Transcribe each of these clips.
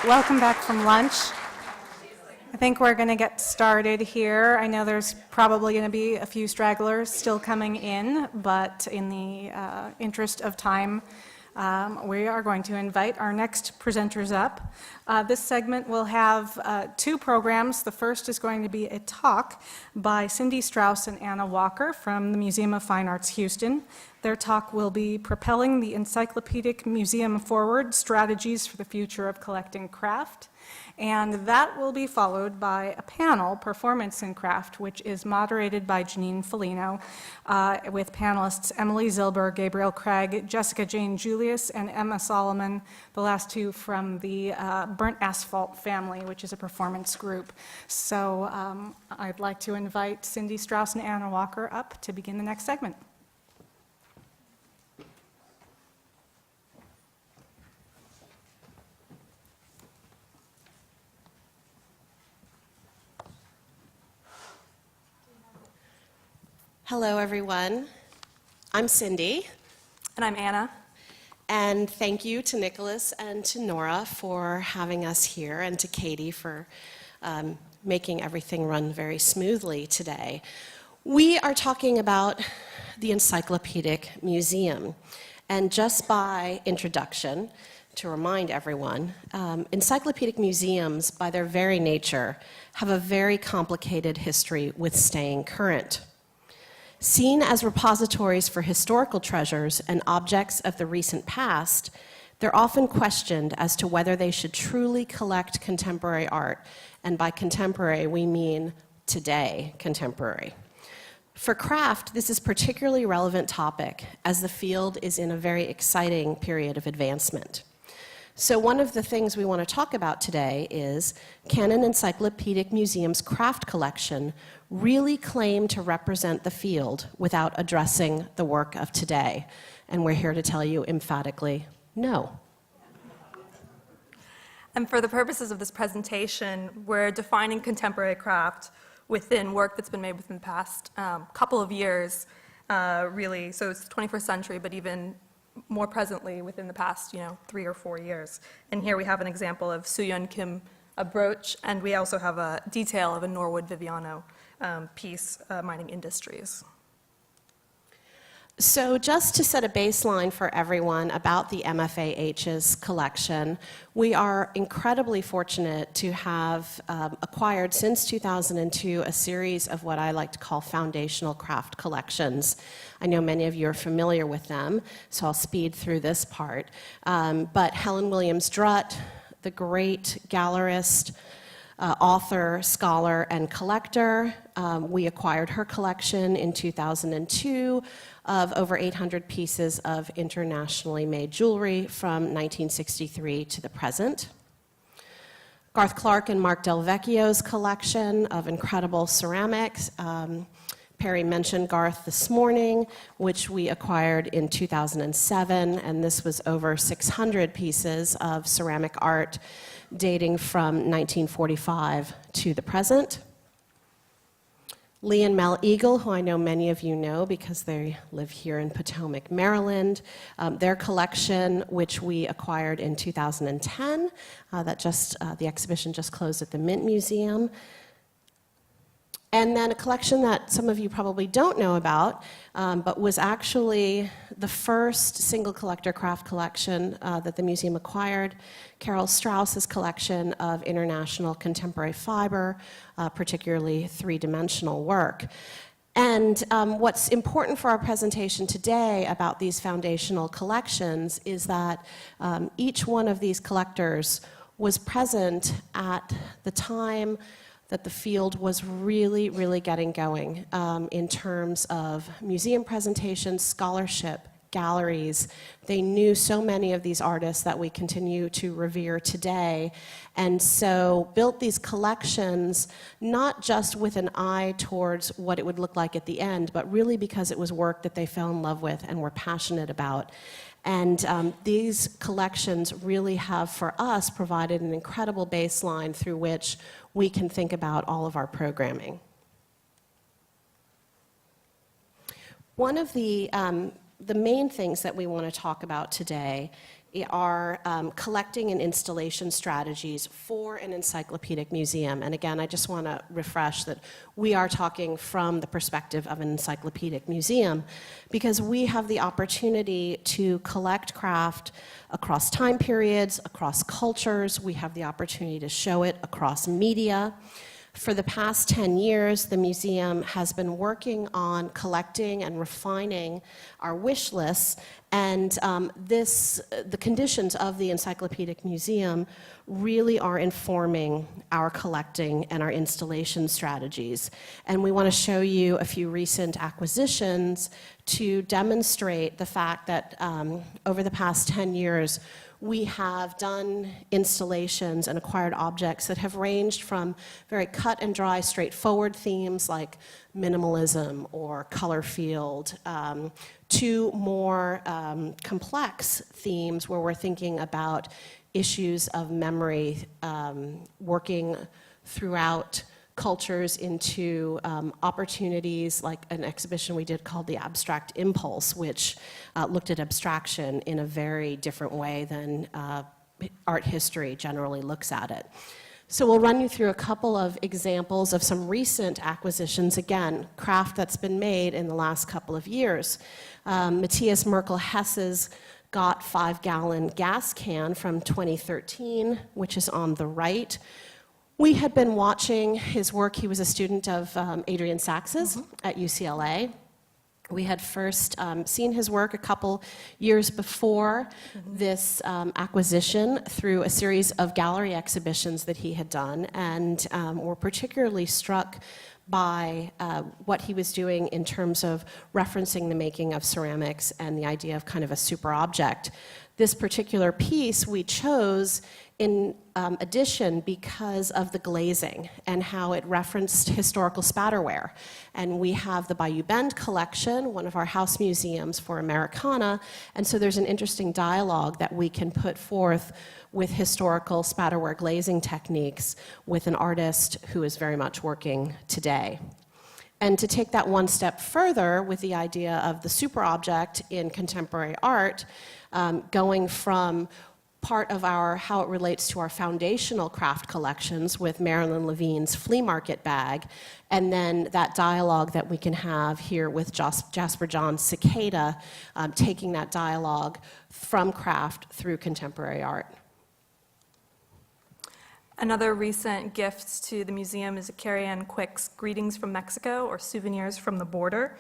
Welcome back from lunch. I think we're going to get started here. I know there's probably going to be a few stragglers still coming in, but in the interest of time, we are going to invite our next presenters up. This segment will have two programs. The first is going to be a talk by Cindi, Strauss, and Anna Walker from the Museum of Fine Arts, Houston. Their talk will be Propelling the Encyclopedic Museum Forward, Strategies for the Future of Collecting Craft. And that will be followed by a panel, Performance in Craft, which is moderated by Jeannine Falino, with panelists Emily Zilber, Gabriel Craig, Jessica Jane Julius, and Emma Salamon, the last two from the Burnt Asphalt family, which is a performance group. So I'd like to invite Cindi, Strauss, and Anna Walker up to begin the next segment. Hello, everyone. I'm Cindi. And I'm Anna. And thank you to Nicholas and to Nora for having us here, and to Katie for making everything run very smoothly today. We are talking about the Encyclopedic Museum. And just by introduction, to remind everyone, encyclopedic museums, by their very nature, have a very complicated history with staying current. Seen as repositories for historical treasures and objects of the recent past, they're often questioned as to whether they should truly collect contemporary art, and by contemporary we mean today contemporary. For craft, this is a particularly relevant topic, as the field is in a very exciting period of advancement. So one of the things we want to talk about today is, can an encyclopedic museum's craft collection really claim to represent the field without addressing the work of today? And we're here to tell you emphatically, no. And for the purposes of this presentation, we're defining contemporary craft within work that's been made within the past couple of years, really. So it's the 21st century, but even more presently within the past, 3 or 4 years. And here we have an example of Soo-Yeon Kim, a brooch, and we also have a detail of a Norwood Viviano piece, mining industries. So just to set a baseline for everyone about the MFAH's collection, we are incredibly fortunate to have acquired since 2002 a series of what I like to call foundational craft collections. I know many of you are familiar with them, so I'll speed through this part. But Helen Williams Drutt, the great gallerist, author, scholar, and collector. We acquired her collection in 2002 of over 800 pieces of internationally made jewelry from 1963 to the present. Garth Clark and Mark Del Vecchio's collection of incredible ceramics. Perry mentioned Garth this morning, which we acquired in 2007, and this was over 600 pieces of ceramic art dating from 1945 to the present. Lee and Mel Eagle, who I know many of you know because they live here in Potomac, Maryland, their collection, which we acquired in 2010, the exhibition just closed at the Mint Museum. And then a collection that some of you probably don't know about, but was actually the first single collector craft collection that the museum acquired, Carol Strauss's collection of international contemporary fiber, particularly three-dimensional work. And what's important for our presentation today about these foundational collections is that each one of these collectors was present at the time that the field was really, really getting going in terms of museum presentations, scholarship, galleries. They knew so many of these artists that we continue to revere today, and so built these collections not just with an eye towards what it would look like at the end, but really because it was work that they fell in love with and were passionate about. And these collections really have, for us, provided an incredible baseline through which we can think about all of our programming. One of the the main things that we want to talk about today are collecting and installation strategies for an encyclopedic museum. And again, I just want to refresh that we are talking from the perspective of an encyclopedic museum because we have the opportunity to collect craft across time periods, across cultures. We have the opportunity to show it across media. For the past 10 years, the museum has been working on collecting and refining our wish lists, and the conditions of the Encyclopedic Museum really are informing our collecting and our installation strategies. And we want to show you a few recent acquisitions to demonstrate the fact that over the past 10 years, we have done installations and acquired objects that have ranged from very cut and dry, straightforward themes like minimalism or color field to more complex themes where we're thinking about issues of memory working throughout cultures into opportunities like an exhibition we did called The Abstract Impulse, which looked at abstraction in a very different way than art history generally looks at it. So we'll run you through a couple of examples of some recent acquisitions, again, craft that's been made in the last couple of years. Matthias Merkel-Hesse's Got 5-gallon gas can from 2013, which is on the right. We had been watching his work. He was a student of Adrian Saxe's at UCLA. We had first seen his work a couple years before this acquisition through a series of gallery exhibitions that he had done, and were particularly struck by what he was doing in terms of referencing the making of ceramics and the idea of kind of a super object. This particular piece we chose in addition because of the glazing and how it referenced historical spatterware. And we have the Bayou Bend collection, one of our house museums for Americana, and so there's an interesting dialogue that we can put forth with historical spatterware glazing techniques with an artist who is very much working today. And to take that one step further with the idea of the super object in contemporary art, going from part of how it relates to our foundational craft collections with Marilyn Levine's flea market bag, and then that dialogue that we can have here with Jasper John's cicada, taking that dialogue from craft through contemporary art. Another recent gift to the museum is Carrie Ann Quick's Greetings from Mexico, or Souvenirs from the Border.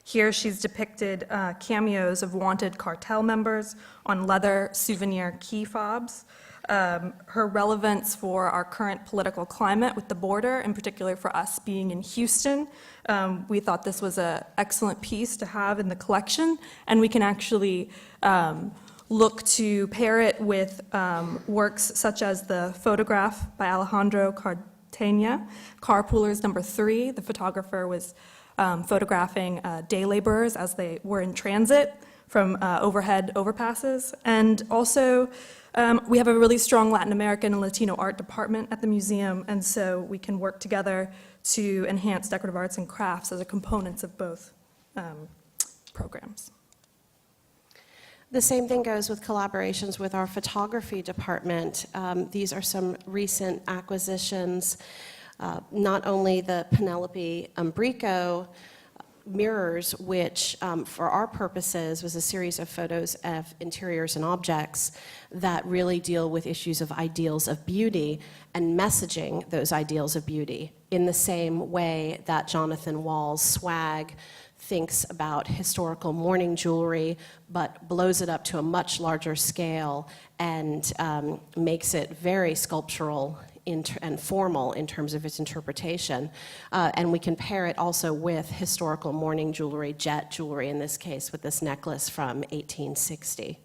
Here she's depicted cameos of wanted cartel members on leather souvenir key fobs. Her relevance for our current political climate with the border, in particular for us being in Houston, we thought this was an excellent piece to have in the collection, and we can actually look to pair it with works such as the photograph by Alejandro Cartagena, Carpoolers number 3. The photographer was photographing day laborers as they were in transit from overhead overpasses. And also, we have a really strong Latin American and Latino art department at the museum, and so we can work together to enhance decorative arts and crafts as a components of both programs. The same thing goes with collaborations with our photography department. These are some recent acquisitions. Not only the Penelope Umbrico mirrors, which for our purposes was a series of photos of interiors and objects that really deal with issues of ideals of beauty and messaging those ideals of beauty in the same way that Jonathan Wall's swag thinks about historical mourning jewelry, but blows it up to a much larger scale and makes it very sculptural and formal in terms of its interpretation. And we can pair it also with historical mourning jewelry, jet jewelry in this case, with this necklace from 1860.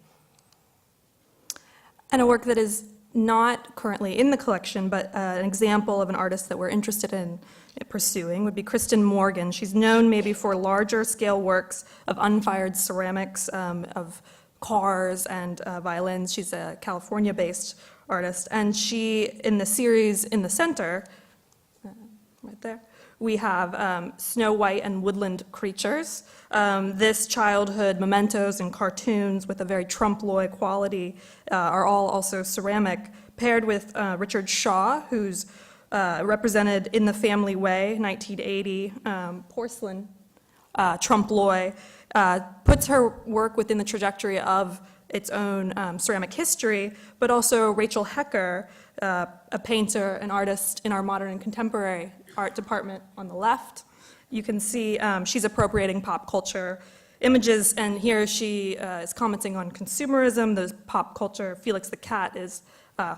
And a work that is not currently in the collection, but an example of an artist that we're interested in pursuing would be Kristen Morgan. She's known maybe for larger scale works of unfired ceramics, of cars and violins. She's a California-based artist, and she, in the series in the center, right there, we have Snow White and woodland creatures. This childhood mementos and cartoons with a very trompe-l'oeil quality are all also ceramic, paired with Richard Shaw, who's represented in The Family Way, 1980, porcelain trompe-l'oeil, puts her work within the trajectory of its own ceramic history, but also Rachel Hecker, a painter, an artist in our modern and contemporary art department on the left. You can see she's appropriating pop culture images, and here she is commenting on consumerism, the pop culture. Felix the cat is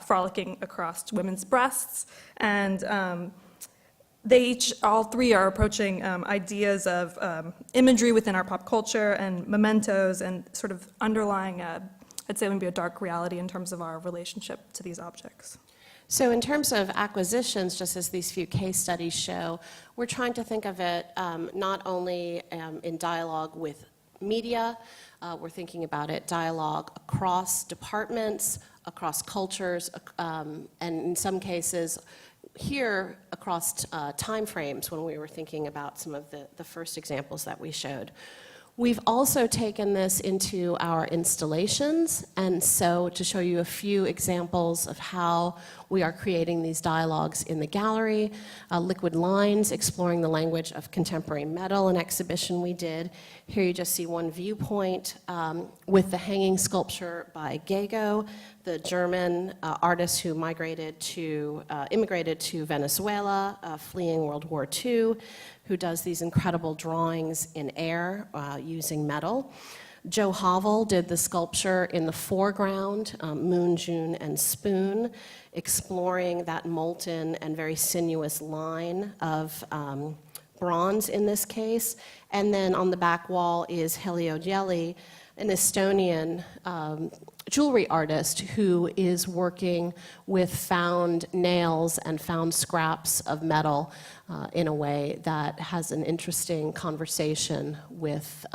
frolicking across women's breasts, and all three are approaching ideas of imagery within our pop culture and mementos and sort of underlying, I'd say, maybe a dark reality in terms of our relationship to these objects. So in terms of acquisitions, just as these few case studies show, we're trying to think of it not only in dialogue with media, we're thinking about it dialogue across departments, across cultures, and in some cases, here across time frames when we were thinking about some of the first examples that we showed. We've also taken this into our installations, and so to show you a few examples of how we are creating these dialogues in the gallery, Liquid Lines, exploring the language of contemporary metal, an exhibition we did. Here you just see one viewpoint with the hanging sculpture by Gago, the German artist who immigrated to Venezuela, fleeing World War II, who does these incredible drawings in air using metal. Joe Havel did the sculpture in the foreground, Moon, June, and Spoon, exploring that molten and very sinuous line of bronze in this case. And then on the back wall is Helio Jelly, an Estonian jewelry artist who is working with found nails and found scraps of metal in a way that has an interesting conversation with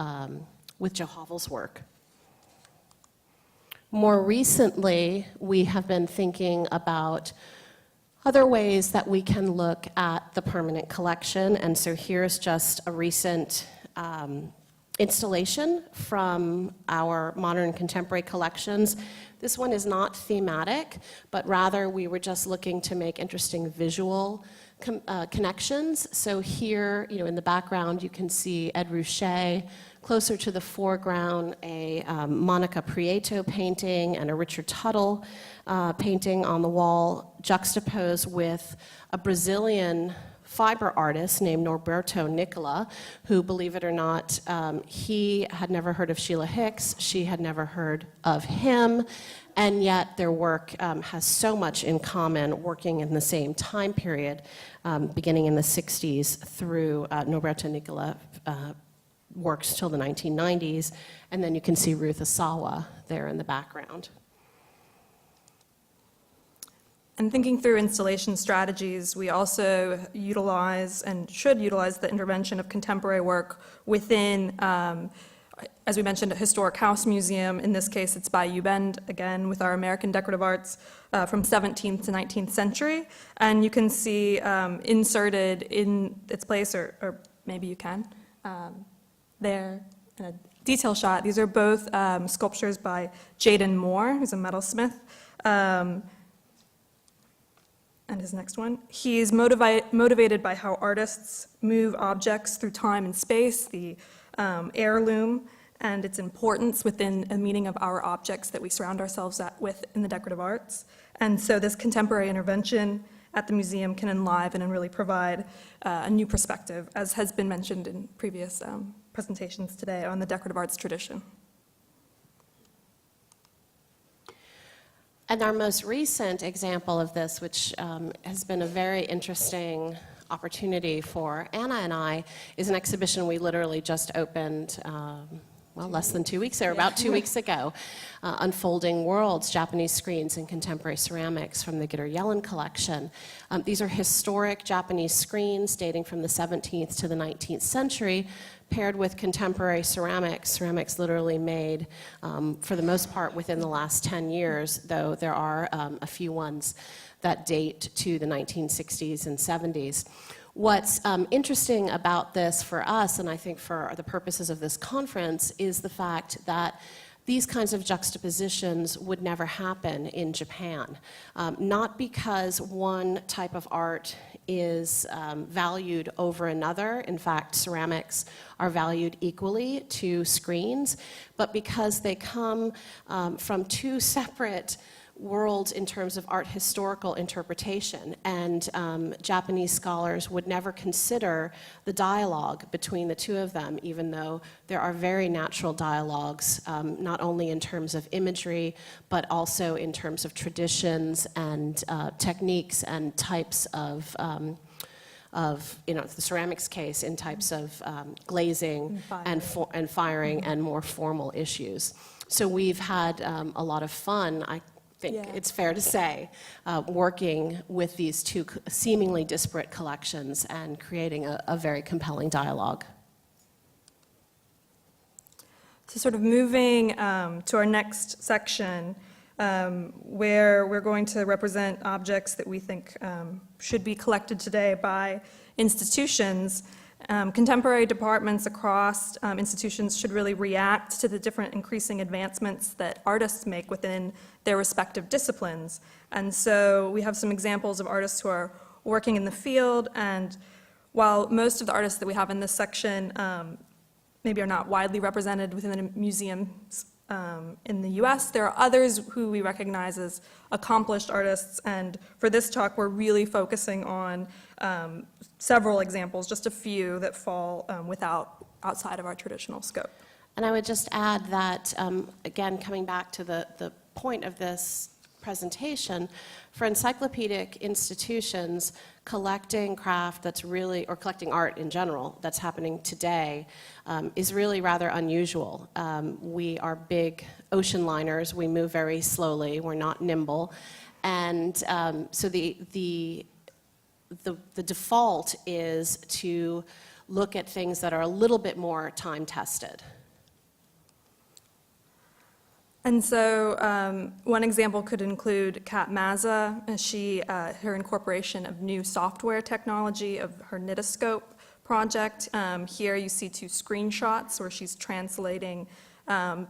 Joe Havel's work. More recently, we have been thinking about other ways that we can look at the permanent collection, and so here's just a recent installation from our modern contemporary collections. This one is not thematic, but rather we were just looking to make interesting visual connections. So here, in the background, you can see Ed Ruscha. Closer to the foreground, a Monica Prieto painting and a Richard Tuttle painting on the wall, juxtaposed with a Brazilian fiber artist named Norberto Nicola, who, believe it or not, he had never heard of Sheila Hicks, she had never heard of him, and yet their work has so much in common, working in the same time period, beginning in the 60s through Norberto Nicola works till the 1990s, and then you can see Ruth Asawa there in the background. And thinking through installation strategies, we also utilize and should utilize the intervention of contemporary work within, as we mentioned, a historic house museum. In this case, it's by U Bend, again, with our American decorative arts from 17th to 19th century. And you can see inserted in its place, or maybe you can, there in a detail shot. These are both sculptures by Jaden Moore, who's a metalsmith. And his next one. He is motivated by how artists move objects through time and space, the heirloom, and its importance within the meaning of our objects that we surround ourselves with in the decorative arts. And so this contemporary intervention at the museum can enliven and really provide a new perspective, as has been mentioned in previous presentations today on the decorative arts tradition. And our most recent example of this, which has been a very interesting opportunity for Anna and I, is an exhibition we literally just opened, less than 2 weeks, or about 2 weeks ago, Unfolding Worlds, Japanese Screens and Contemporary Ceramics from the Gitter-Yellen collection. These are historic Japanese screens dating from the 17th to the 19th century, paired with contemporary ceramics literally made, for the most part, within the last 10 years, though there are a few ones that date to the 1960s and 70s. What's interesting about this for us, and I think for the purposes of this conference, is the fact that these kinds of juxtapositions would never happen in Japan. Not because one type of art is valued over another. In fact, ceramics are valued equally to screens, but because they come from two separate worlds in terms of art historical interpretation, and Japanese scholars would never consider the dialogue between the two of them, even though there are very natural dialogues, not only in terms of imagery, but also in terms of traditions and techniques and types of the ceramics case, in types of glazing and firing and more formal issues. So we've had a lot of fun, I think it's fair to say, working with these two seemingly disparate collections and creating a very compelling dialogue. So sort of moving to our next section, where we're going to represent objects that we think should be collected today by institutions. Contemporary departments across institutions should really react to the different increasing advancements that artists make within their respective disciplines. And so we have some examples of artists who are working in the field, and while most of the artists that we have in this section maybe are not widely represented within the museums in the US, there are others who we recognize as accomplished artists, and for this talk we're really focusing on several examples, just a few that fall outside of our traditional scope. And I would just add that, again, coming back to the point of this presentation, for encyclopedic institutions, collecting craft that's really, or collecting art in general that's happening today, is really rather unusual. We are big ocean liners, we move very slowly, we're not nimble, and so the default is to look at things that are a little bit more time-tested. And so one example could include Kat Mazza. Her incorporation of new software technology of her Knitoscope project. Here you see two screenshots where she's translating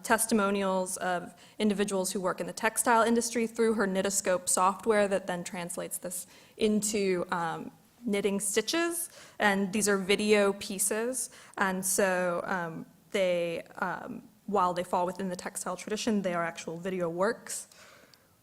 testimonials of individuals who work in the textile industry through her Knitoscope software that then translates this into knitting stitches. And these are video pieces. And so while they fall within the textile tradition, they are actual video works.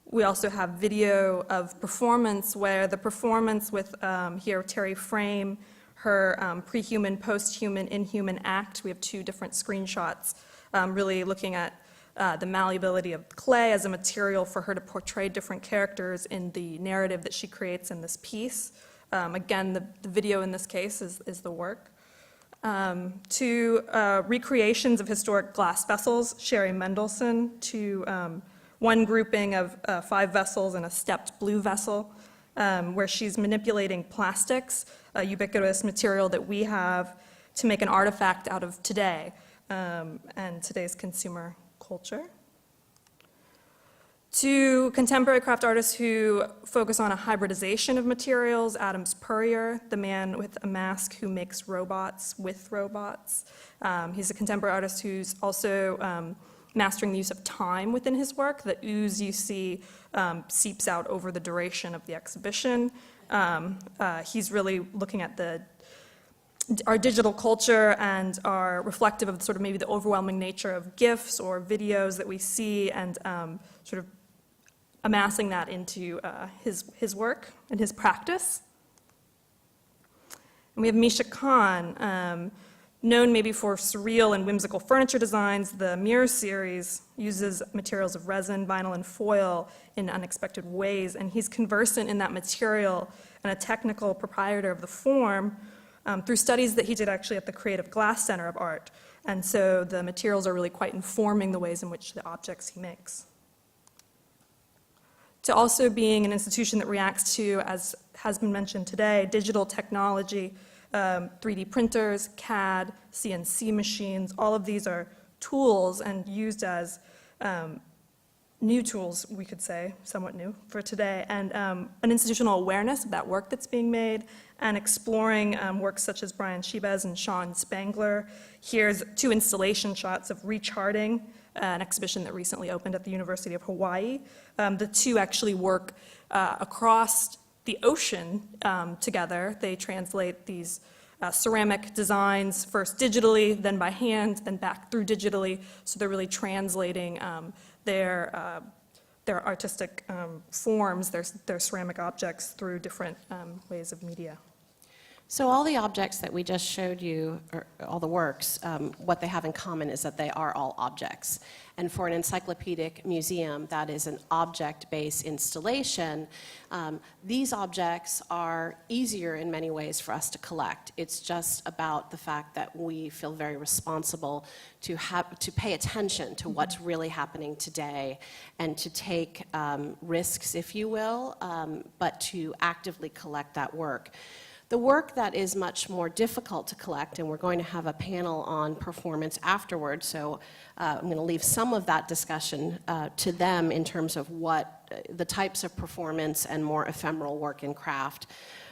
We also have video of performance, where the performance with, here, Terry Frame, her pre-human, post-human, inhuman act. We have two different screenshots really looking at the malleability of clay as a material for her to portray different characters in the narrative that she creates in this piece. Again, the video in this case is the work. To recreations of historic glass vessels, Sherry Mendelsohn, to one grouping of 5 vessels and a stepped blue vessel, where she's manipulating plastics, a ubiquitous material that we have, to make an artifact out of today and today's consumer culture. To contemporary craft artists who focus on a hybridization of materials, Adams Purrier, the man with a mask who makes robots with robots. He's a contemporary artist who's also mastering the use of time within his work. The ooze you see seeps out over the duration of the exhibition. He's really looking at our digital culture and are reflective of sort of maybe the overwhelming nature of GIFs or videos that we see, and sort of amassing that into his work and his practice. And we have Misha Khan, known maybe for surreal and whimsical furniture designs. The Mirror series uses materials of resin, vinyl, and foil in unexpected ways, and he's conversant in that material and a technical proprietor of the form through studies that he did actually at the Creative Glass Center of Art. And so the materials are really quite informing the ways in which the objects he makes. To also being an institution that reacts to, as has been mentioned today, digital technology, 3D printers, CAD, CNC machines. All of these are tools and used as new tools, we could say, somewhat new for today, and an institutional awareness of that work that's being made, and exploring works such as Brian Shibez and Sean Spangler. Here's 2 installation shots of Recharting, an exhibition that recently opened at the University of Hawaii. The 2 actually work across the ocean together. They translate these ceramic designs first digitally, then by hand, then back through digitally. So they're really translating their artistic forms, their ceramic objects through different ways of media. So all the objects that we just showed you, or all the works, what they have in common is that they are all objects. And for an encyclopedic museum that is an object-based installation, these objects are easier in many ways for us to collect. It's just about the fact that we feel very responsible to pay attention to what's really happening today and to take risks, if you will, but to actively collect that work. The work that is much more difficult to collect, and we're going to have a panel on performance afterwards, so I'm going to leave some of that discussion to them in terms of what the types of performance and more ephemeral work and craft.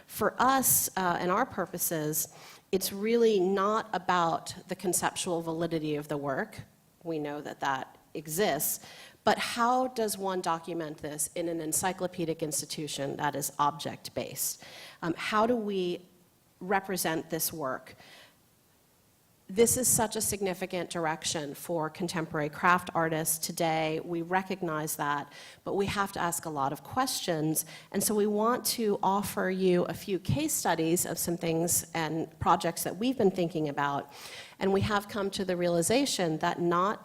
For us and our purposes, it's really not about the conceptual validity of the work. We know that that exists. But how does one document this in an encyclopedic institution that is object-based? How do we represent this work? This is such a significant direction for contemporary craft artists today. We recognize that, but we have to ask a lot of questions. And so we want to offer you a few case studies of some things and projects that we've been thinking about. And we have come to the realization that not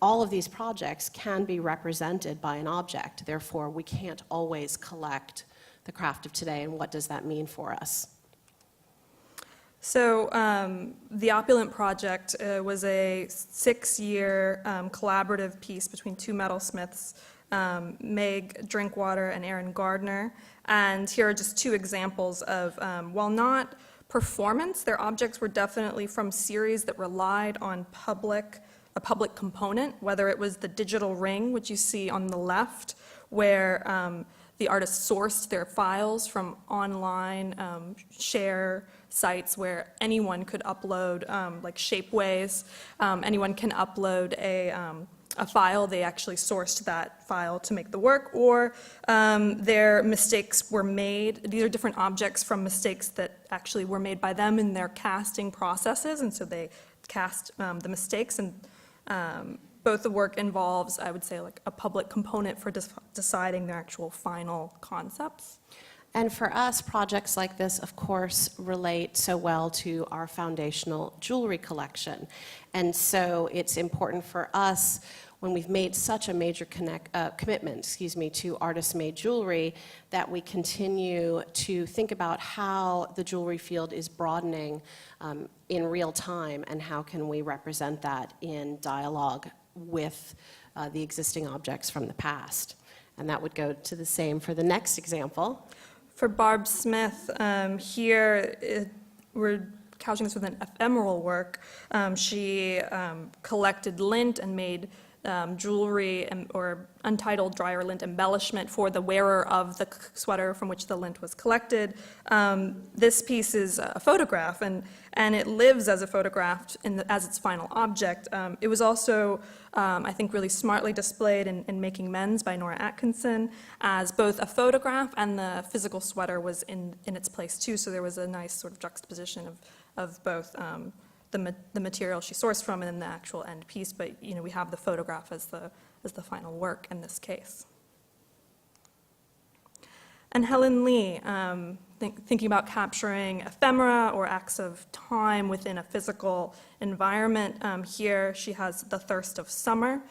all of these projects can be represented by an object. Therefore, we can't always collect the craft of today, and what does that mean for us? So the Opulent Project was a 6-year collaborative piece between 2 metalsmiths, Meg Drinkwater and Aaron Gardner. And here are just 2 examples of, while not performance, their objects were definitely from series that relied on a public component, whether it was the digital ring, which you see on the left, where the artists sourced their files from online share sites where anyone could upload, like Shapeways, anyone can upload a file. They actually sourced that file to make the work, or their mistakes were made. These are different objects from mistakes that actually were made by them in their casting processes, and so they cast the mistakes, and both the work involves, I would say, like a public component for deciding their actual final concepts. And for us, projects like this, of course, relate so well to our foundational jewelry collection. And so it's important for us, when we've made such a major commitment, to artist-made jewelry, that we continue to think about how the jewelry field is broadening in real time, and how can we represent that in dialogue with the existing objects from the past. And that would go to the same for the next example. For Barb Smith, we're couching this with an ephemeral work. She collected lint and made jewelry or untitled dryer lint embellishment for the wearer of the sweater from which the lint was collected. This piece is a photograph, and it lives as a photograph as its final object. It was also, I think, really smartly displayed in Making Men's by Nora Atkinson as both a photograph, and the physical sweater was in its place too, so there was a nice sort of juxtaposition of both the material she sourced from and then the actual end piece, but we have the photograph as the final work in this case. And Helen Lee, thinking about capturing ephemera or acts of time within a physical environment. Here she has The Thirst of Summer,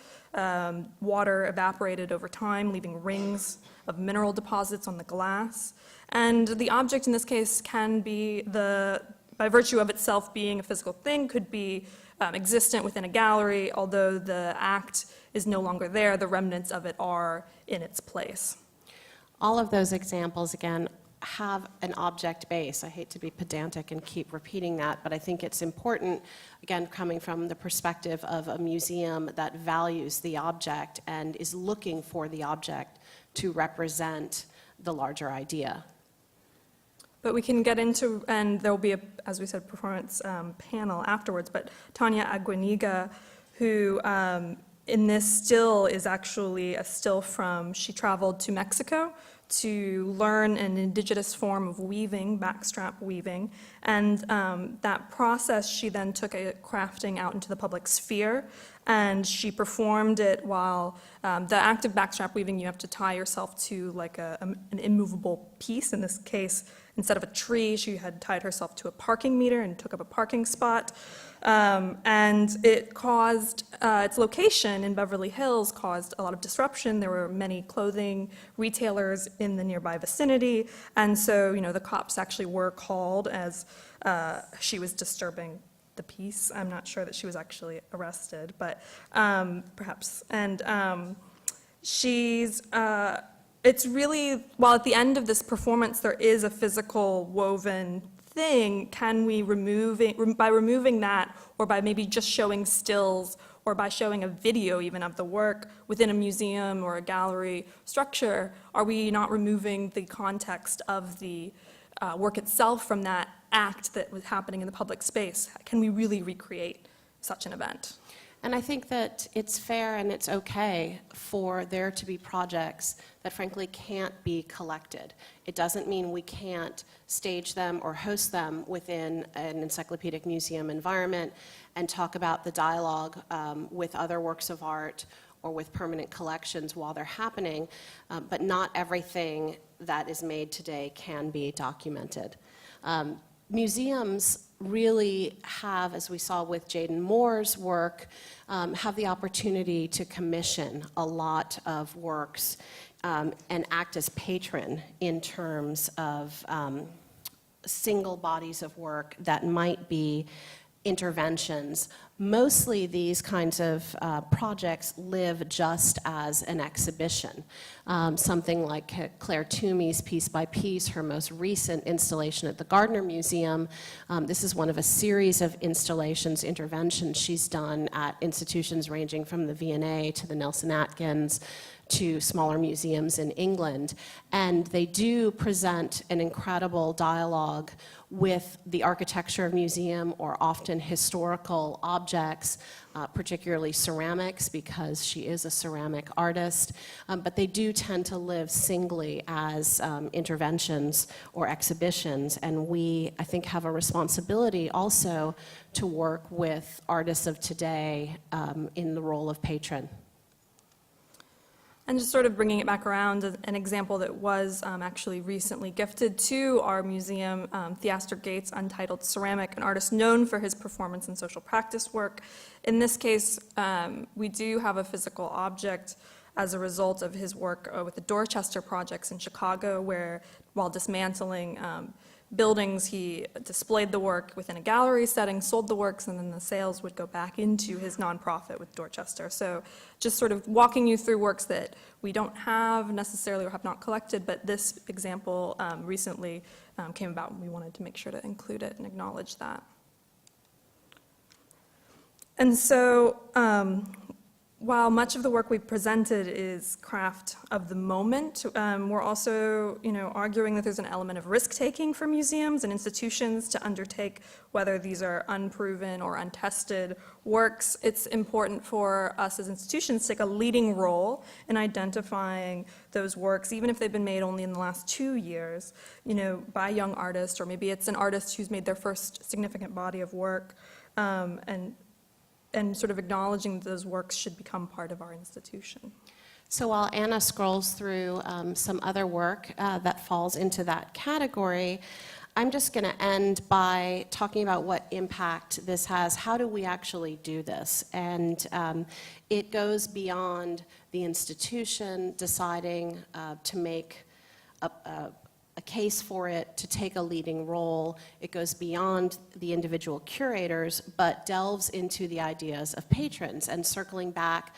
water evaporated over time, leaving rings of mineral deposits on the glass. And the object in this case can be by virtue of itself being a physical thing, could be existent within a gallery, although the act is no longer there, the remnants of it are in its place. All of those examples, again, have an object base. I hate to be pedantic and keep repeating that, but I think it's important, again, coming from the perspective of a museum that values the object and is looking for the object to represent the larger idea. But we can get into, and there will be, as we said, performance panel afterwards, but Tanya Aguiniga, who in this still is actually a still from, she traveled to Mexico to learn an indigenous form of weaving, backstrap weaving, and that process she then took crafting out into the public sphere, and she performed it while, the act of backstrap weaving, you have to tie yourself to like an immovable piece. In this case, instead of a tree, she had tied herself to a parking meter and took up a parking spot. And it caused, its location in Beverly Hills caused a lot of disruption. There were many clothing retailers in the nearby vicinity. And so, the cops actually were called as she was disturbing the peace. I'm not sure that she was actually arrested, but perhaps. And it's really, while at the end of this performance there is a physical woven thing, can we by removing that, or by maybe just showing stills, or by showing a video even of the work within a museum or a gallery structure, are we not removing the context of the work itself from that act that was happening in the public space? Can we really recreate such an event? And I think that it's fair and it's okay for there to be projects that frankly can't be collected. It doesn't mean we can't stage them or host them within an encyclopedic museum environment and talk about the dialogue with other works of art or with permanent collections while they're happening, but not everything that is made today can be documented. Museums really have, as we saw with Jaden Moore's work, have the opportunity to commission a lot of works and act as patron in terms of single bodies of work that might be interventions. Mostly these kinds of projects live just as an exhibition. Something like Claire Toomey's Piece by Piece, her most recent installation at the Gardner Museum. This is one of a series of installations, interventions she's done at institutions ranging from the V&A to the Nelson Atkins to smaller museums in England. And they do present an incredible dialogue with the architecture of museum or often historical objects, particularly ceramics, because she is a ceramic artist. But they do tend to live singly as interventions or exhibitions. And we, I think, have a responsibility also to work with artists of today in the role of patron. And just sort of bringing it back around, an example that was actually recently gifted to our museum, Theaster Gates' Untitled Ceramic, an artist known for his performance and social practice work. In this case, we do have a physical object as a result of his work with the Dorchester projects in Chicago, where while dismantling buildings, he displayed the work within a gallery setting, sold the works, and then the sales would go back into his nonprofit with Dorchester. So just sort of walking you through works that we don't have necessarily or have not collected, but this example recently came about, and we wanted to make sure to include it and acknowledge that. And so while much of the work we presented is craft of the moment, we're also, arguing that there's an element of risk-taking for museums and institutions to undertake whether these are unproven or untested works. It's important for us as institutions to take a leading role in identifying those works, even if they've been made only in the last 2 years, by young artists, or maybe it's an artist who's made their first significant body of work, and sort of acknowledging that those works should become part of our institution. So while Anna scrolls through some other work that falls into that category, I'm just going to end by talking about what impact this has. How do we actually do this? And it goes beyond the institution deciding to make a case for it, to take a leading role. It goes beyond the individual curators, but delves into the ideas of patrons. And circling back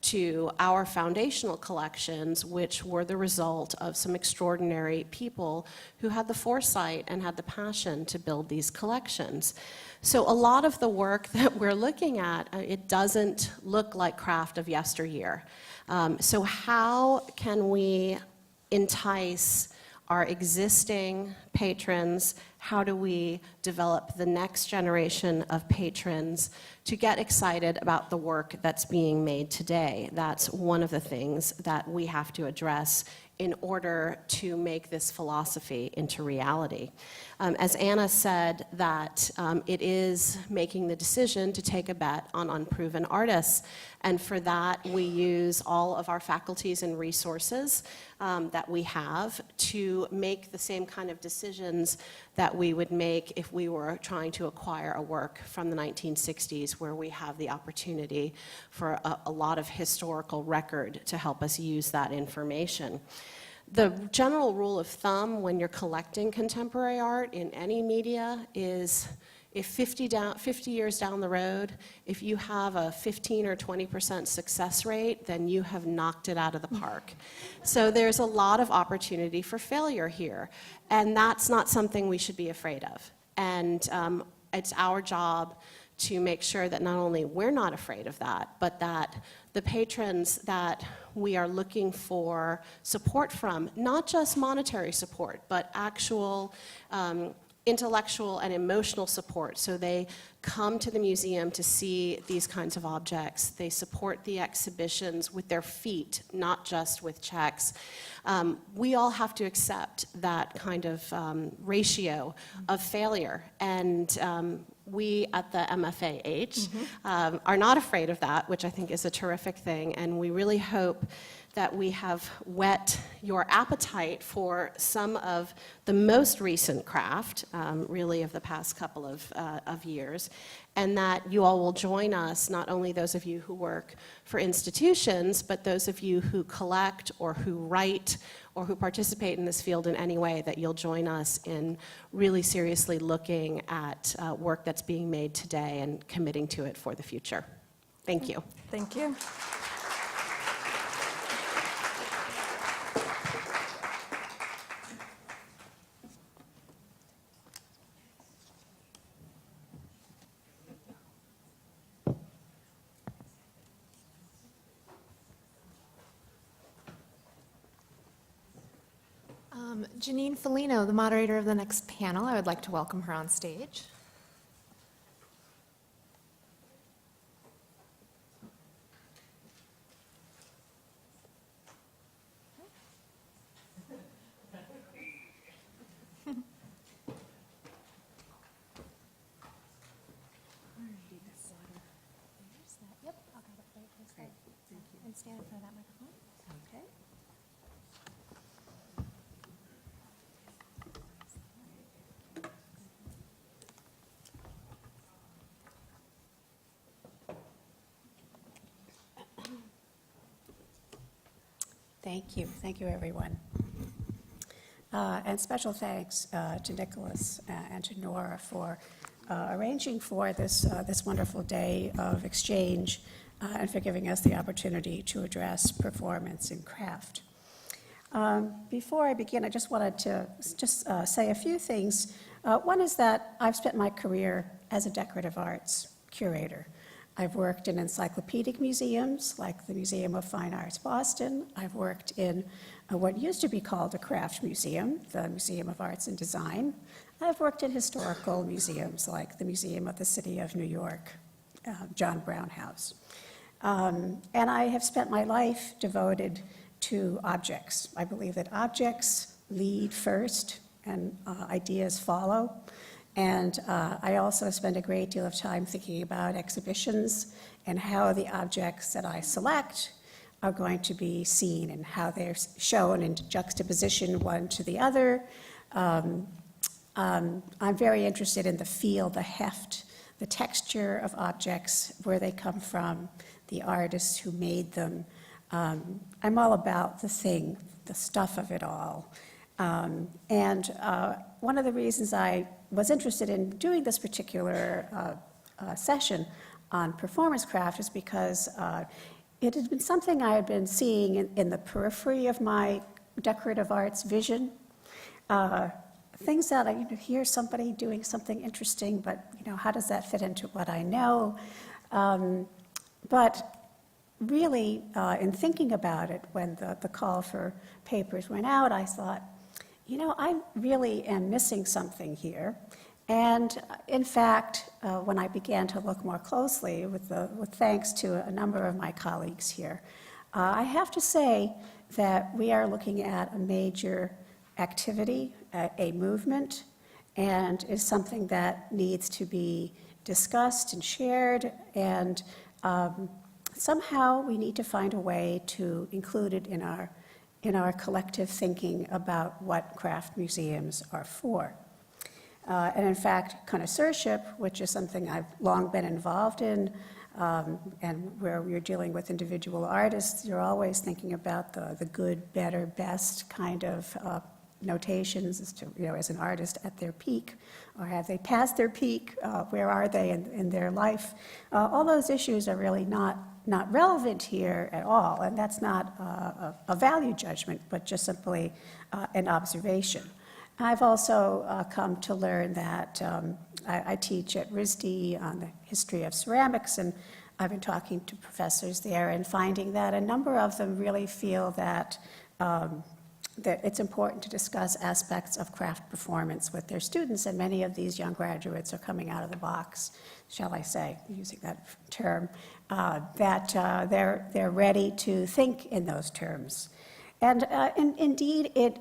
to our foundational collections, which were the result of some extraordinary people who had the foresight and had the passion to build these collections. So a lot of the work that we're looking at, it doesn't look like craft of yesteryear. So how can we entice our existing patrons? How do we develop the next generation of patrons to get excited about the work that's being made today? That's one of the things that we have to address in order to make this philosophy into reality. As Anna said, that it is making the decision to take a bet on unproven artists, and for that we use all of our faculties and resources that we have to make the same kind of decisions that we would make if we were trying to acquire a work from the 1960s, where we have the opportunity for a lot of historical record to help us use that information. The general rule of thumb when you're collecting contemporary art in any media is if 50 years down the road, if you have a 15 or 20% success rate, then you have knocked it out of the park. So there's a lot of opportunity for failure here, and that's not something we should be afraid of. And it's our job to make sure that not only we're not afraid of that, but that the patrons that we are looking for support from, not just monetary support, but actual intellectual and emotional support. So they come to the museum to see these kinds of objects. They support the exhibitions with their feet, not just with checks. We all have to accept that kind of ratio of failure. And we at the MFAH are not afraid of that, which I think is a terrific thing. And we really hope that we have whet your appetite for some of the most recent craft, really of the past couple of years, and that you all will join us, not only those of you who work for institutions, but those of you who collect or who write or who participate in this field in any way, that you'll join us in really seriously looking at work that's being made today and committing to it for the future. Thank you. Thank you. Jeannine Falino, the moderator of the next panel, I would like to welcome her on stage. Yep, I'll grab it right this way. And stand in front of that microphone. Okay. Thank you, everyone. And special thanks to Nicholas and to Nora for arranging for this wonderful day of exchange and for giving us the opportunity to address performance and craft. Before I begin, I just wanted to say a few things. One is that I've spent my career as a decorative arts curator. I've worked in encyclopedic museums like the Museum of Fine Arts Boston. I've worked in what used to be called a craft museum, the Museum of Arts and Design. I've worked in historical museums like the Museum of the City of New York, John Brown House. And I have spent my life devoted to objects. I believe that objects lead first and ideas follow. And I also spend a great deal of time thinking about exhibitions and how the objects that I select are going to be seen and how they're shown in juxtaposition one to the other. I'm very interested in the feel, the heft, the texture of objects, where they come from, the artists who made them. I'm all about the thing, the stuff of it all. And one of the reasons I was interested in doing this particular session on performance craft is because it had been something I had been seeing in the periphery of my decorative arts vision. Things that I hear somebody doing something interesting, but how does that fit into what I know? But really, in thinking about it, when the call for papers went out, I thought, I really am missing something here. And in fact, when I began to look more closely, with thanks to a number of my colleagues here, I have to say that we are looking at a major activity, a movement, and is something that needs to be discussed and shared, and somehow we need to find a way to include it in our collective thinking about what craft museums are for. And in fact, connoisseurship, which is something I've long been involved in, and where we're dealing with individual artists, you're always thinking about the good, better, best kind of notations as to, as an artist at their peak, or have they passed their peak? Where are they in their life? All those issues are really not relevant here at all, and that's not a value judgment, but just simply an observation. I've also come to learn that I teach at RISD on the history of ceramics, and I've been talking to professors there and finding that a number of them really feel that it's important to discuss aspects of craft performance with their students, and many of these young graduates are coming out of the box, shall I say, using that term, that they're ready to think in those terms. And indeed, it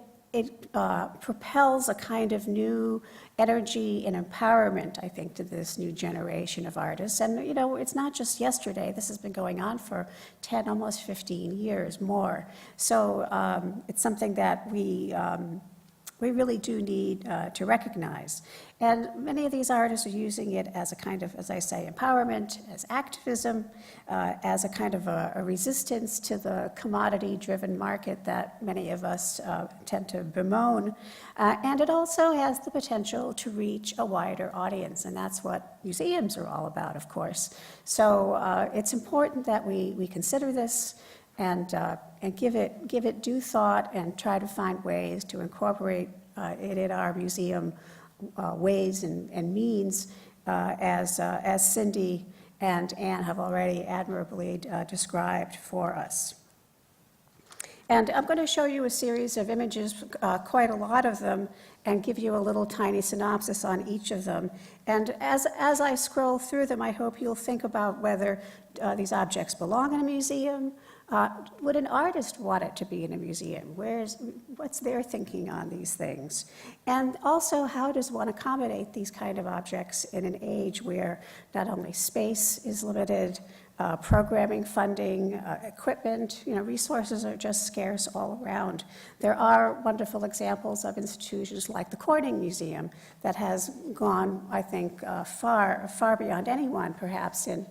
propels a kind of new energy and empowerment, I think, to this new generation of artists. And, it's not just yesterday. This has been going on for 10, almost 15 years more. So it's something that we really do need to recognize. And many of these artists are using it as a kind of, as I say, empowerment, as activism, as a kind of a resistance to the commodity-driven market that many of us tend to bemoan. And it also has the potential to reach a wider audience, and that's what museums are all about, of course. So it's important that we consider this and give it due thought and try to find ways to incorporate it in our museum ways and means, as Cindi and Anne have already admirably described for us. And I'm going to show you a series of images, quite a lot of them, and give you a little tiny synopsis on each of them. And as I scroll through them, I hope you'll think about whether these objects belong in a museum. Would an artist want it to be in a museum? What's their thinking on these things? And also, how does one accommodate these kind of objects in an age where not only space is limited, programming funding, equipment, resources are just scarce all around. There are wonderful examples of institutions like the Corning Museum that has gone, I think, far beyond anyone, perhaps, in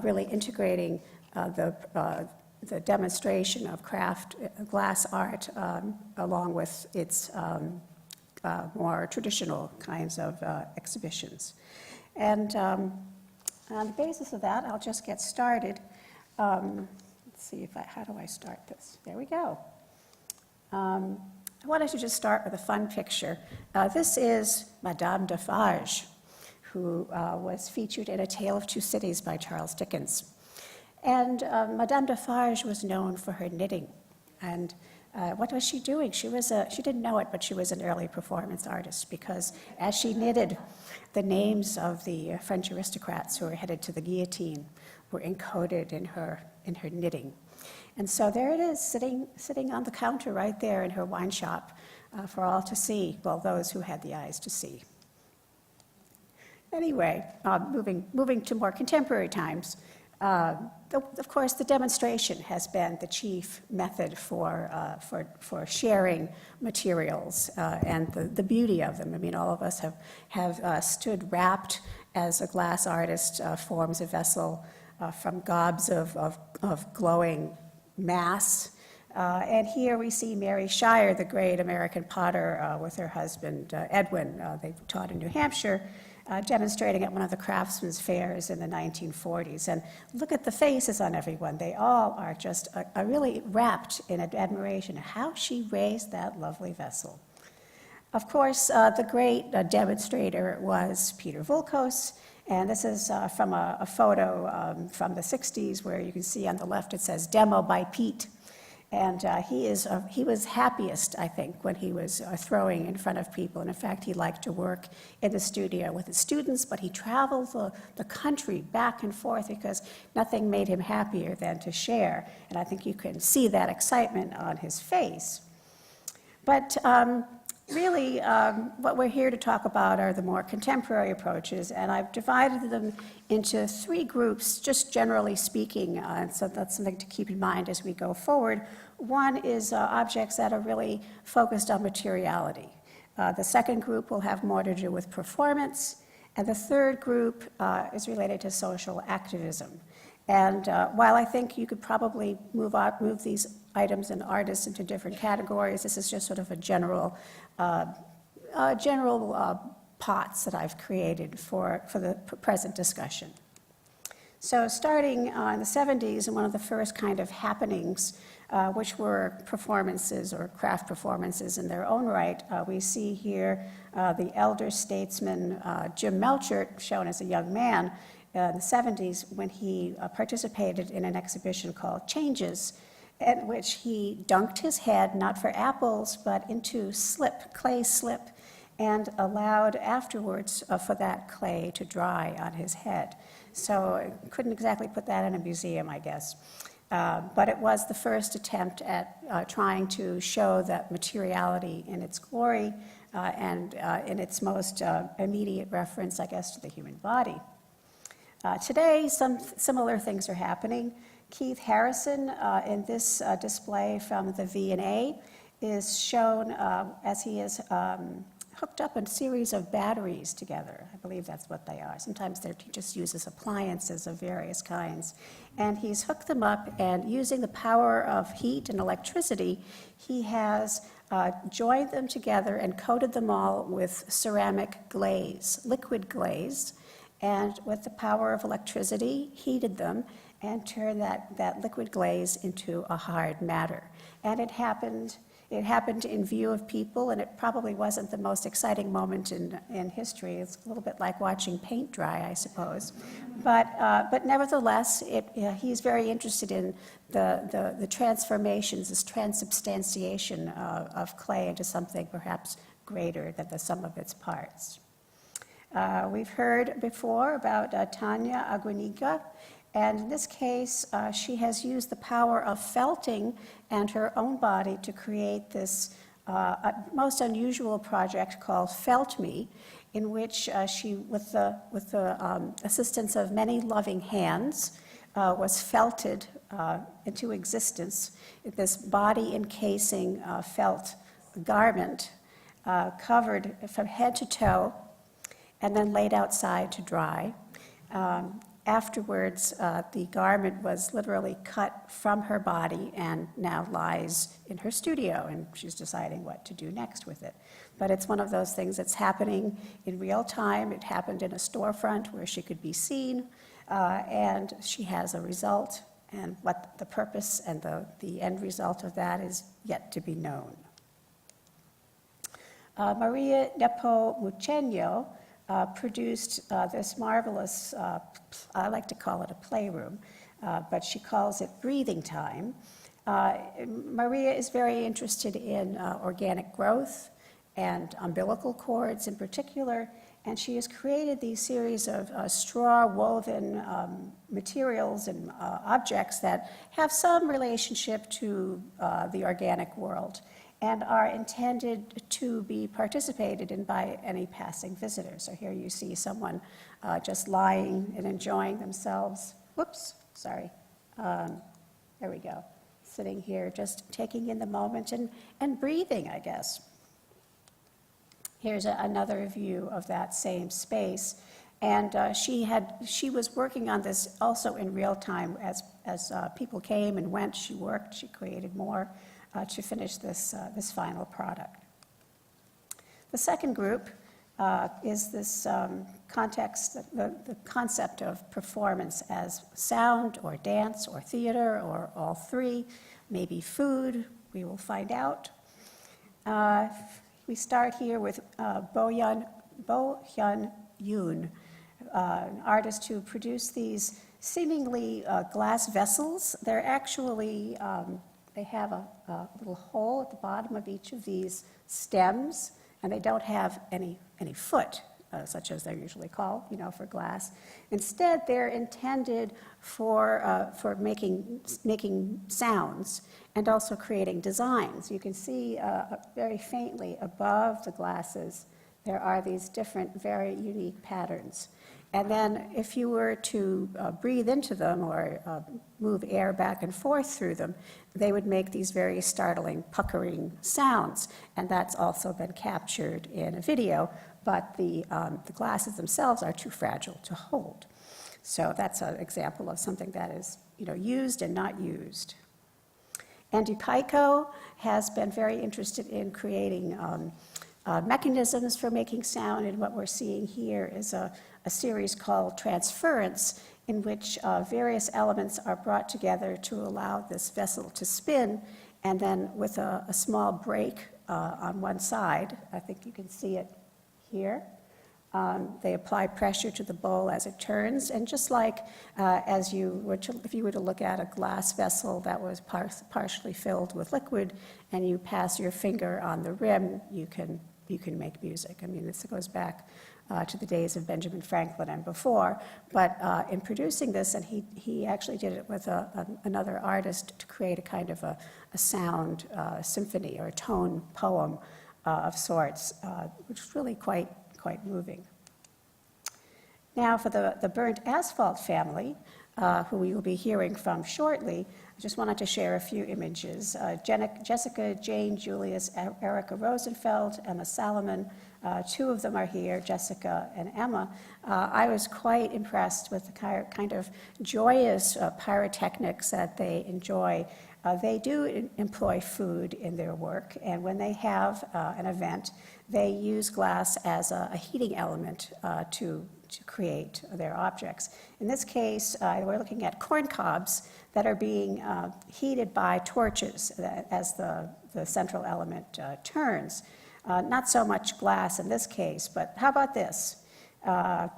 really integrating the demonstration of craft glass art along with its more traditional kinds of exhibitions. And on the basis of that, I'll just get started. Let's see how do I start this? There we go. I wanted to just start with a fun picture. This is Madame Defarge, who was featured in A Tale of Two Cities by Charles Dickens. And Madame Defarge was known for her knitting. And what was she doing? She didn't know it, but she was an early performance artist, because as she knitted, the names of the French aristocrats who were headed to the guillotine were encoded in her knitting. And so there it is, sitting on the counter right there in her wine shop for all to see, well, those who had the eyes to see. Anyway, moving to more contemporary times, of course, the demonstration has been the chief method for sharing materials and the beauty of them. I mean, all of us have stood wrapped as a glass artist forms a vessel from gobs of glowing mass. And here we see Mary Shire, the great American potter, with her husband Edwin. They taught in New Hampshire. demonstrating at one of the craftsmen's fairs in the 1940s. And look at the faces on everyone. They all are just are really wrapped in admiration of how she raised that lovely vessel. Of course, the great demonstrator was Peter Voulkos, and this is from a photo from the 60s where you can see on the left it says "Demo by Pete." And he was happiest, I think, when he was throwing in front of people. And in fact, he liked to work in the studio with his students, but he traveled the country back and forth because nothing made him happier than to share. And I think you can see that excitement on his face. But really, what we're here to talk about are the more contemporary approaches, and I've divided them into three groups, just generally speaking, so that's something to keep in mind as we go forward. One is objects that are really focused on materiality. The second group will have more to do with performance, and the third group is related to social activism. And while I think you could probably move these items and artists into different categories, this is just sort of a general pots that I've created for the present discussion. So starting in the 70s, and one of the first kind of happenings, which were performances or craft performances in their own right, we see here the elder statesman Jim Melchert, shown as a young man, in the 70s when he participated in an exhibition called Changes, in which he dunked his head, not for apples, but into clay slip, and allowed afterwards for that clay to dry on his head. So I couldn't exactly put that in a museum, I guess. But it was the first attempt at trying to show that materiality in its glory and in its most immediate reference, I guess, to the human body. Today, some similar things are happening. Keith Harrison, in this display from the V&A, is shown as he is hooked up a series of batteries together. I believe that's what they are. Sometimes he just uses appliances of various kinds. And he's hooked them up, and using the power of heat and electricity, he has joined them together and coated them all with ceramic glaze, liquid glaze, and with the power of electricity, heated them and turned that liquid glaze into a hard matter. And it happened in view of people, and it probably wasn't the most exciting moment in history. It's a little bit like watching paint dry, I suppose. But nevertheless, he's very interested in the transformations, this transubstantiation of clay into something perhaps greater than the sum of its parts. We've heard before about Tanya Aguiniga, and in this case, she has used the power of felting and her own body to create this most unusual project called Felt Me, in which she, with the assistance of many loving hands, was felted into existence. This body encasing felt garment covered from head to toe, and then laid outside to dry. Afterwards, the garment was literally cut from her body and now lies in her studio, and she's deciding what to do next with it. But it's one of those things that's happening in real time. It happened in a storefront where she could be seen, and she has a result, and what the purpose and the end result of that is yet to be known. Maria Nepomuceno produced this marvelous, I like to call it a playroom, but she calls it breathing time. Maria is very interested in organic growth and umbilical cords in particular, and she has created these series of straw-woven materials and objects that have some relationship to the organic world, and are intended to be participated in by any passing visitor. So here you see someone just lying and enjoying themselves. Whoops, sorry. There we go. Sitting here, just taking in the moment and breathing, I guess. Here's another view of that same space. And she was working on this also in real time. As people came and went, she worked, she created more to finish this final product. The second group is this context, the concept of performance as sound or dance or theater or all three, maybe food, we will find out. We start here with Bo Hyun Yoon, an artist who produced these seemingly glass vessels. They're actually, they have a little hole at the bottom of each of these stems, and they don't have any foot, such as they're usually called, for glass. Instead, they're intended for making sounds and also creating designs. You can see very faintly above the glasses, there are these different, very unique patterns. And then if you were to breathe into them or move air back and forth through them, they would make these very startling, puckering sounds. And that's also been captured in a video, but the glasses themselves are too fragile to hold. So that's an example of something that is used and not used. Andy Pico has been very interested in creating mechanisms for making sound, and what we're seeing here is a series called Transference, in which various elements are brought together to allow this vessel to spin, and then with a small break on one side, I think you can see it here, they apply pressure to the bowl as it turns, and just like if you were to look at a glass vessel that was partially filled with liquid, and you pass your finger on the rim, you can make music. I mean, this goes back to the days of Benjamin Franklin and before, but in producing this, and he actually did it with another artist to create a kind of a sound symphony or a tone poem of sorts, which is really quite moving. Now for the Burnt Asphalt family, who we will be hearing from shortly, I just wanted to share a few images. Jessica, Jane Julius, Erica Rosenfeld, Emma Salamon, two of them are here, Jessica and Emma. I was quite impressed with the kind of joyous pyrotechnics that they enjoy. They do employ food in their work, and when they have an event, they use glass as a heating element to create their objects. In this case, we're looking at corn cobs that are being heated by torches as the central element turns. Not so much glass in this case, but how about this? I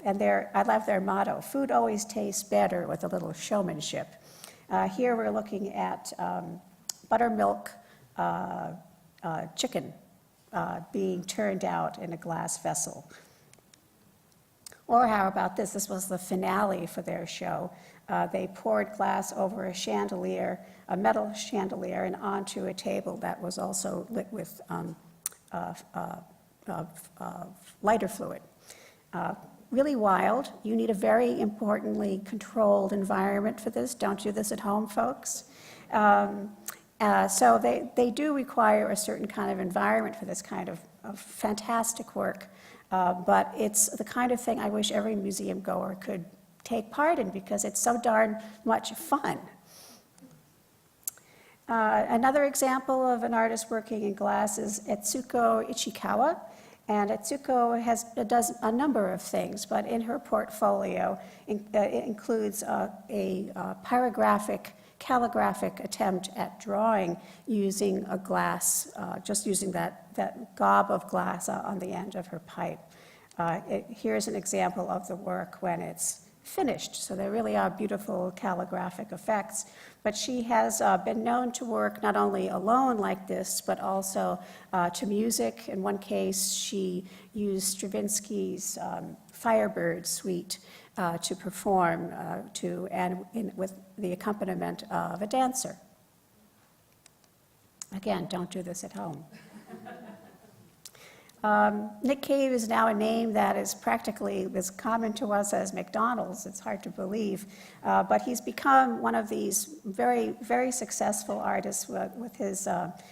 love their motto, food always tastes better with a little showmanship. Here we're looking at buttermilk chicken being turned out in a glass vessel. Or how about this? This was the finale for their show. They poured glass over a chandelier, a metal chandelier, and onto a table that was also lit with lighter fluid. Really wild. You need a very importantly controlled environment for this. Don't do this at home, folks. So they do require a certain kind of environment for this kind of fantastic work. But it's the kind of thing I wish every museum goer could take part in because it's so darn much fun. Another example of an artist working in glass is Etsuko Ichikawa. And Etsuko does a number of things, but in her portfolio it includes a calligraphic attempt at drawing using a glass, just using that gob of glass on the end of her pipe. Here's an example of the work when it's finished. So there really are beautiful calligraphic effects. But she has been known to work not only alone like this, but also to music. In one case, she used Stravinsky's Firebird Suite to perform with the accompaniment of a dancer. Again, don't do this at home. Nick Cave is now a name that is practically as common to us as McDonald's. It's hard to believe. But he's become one of these very, very successful artists with his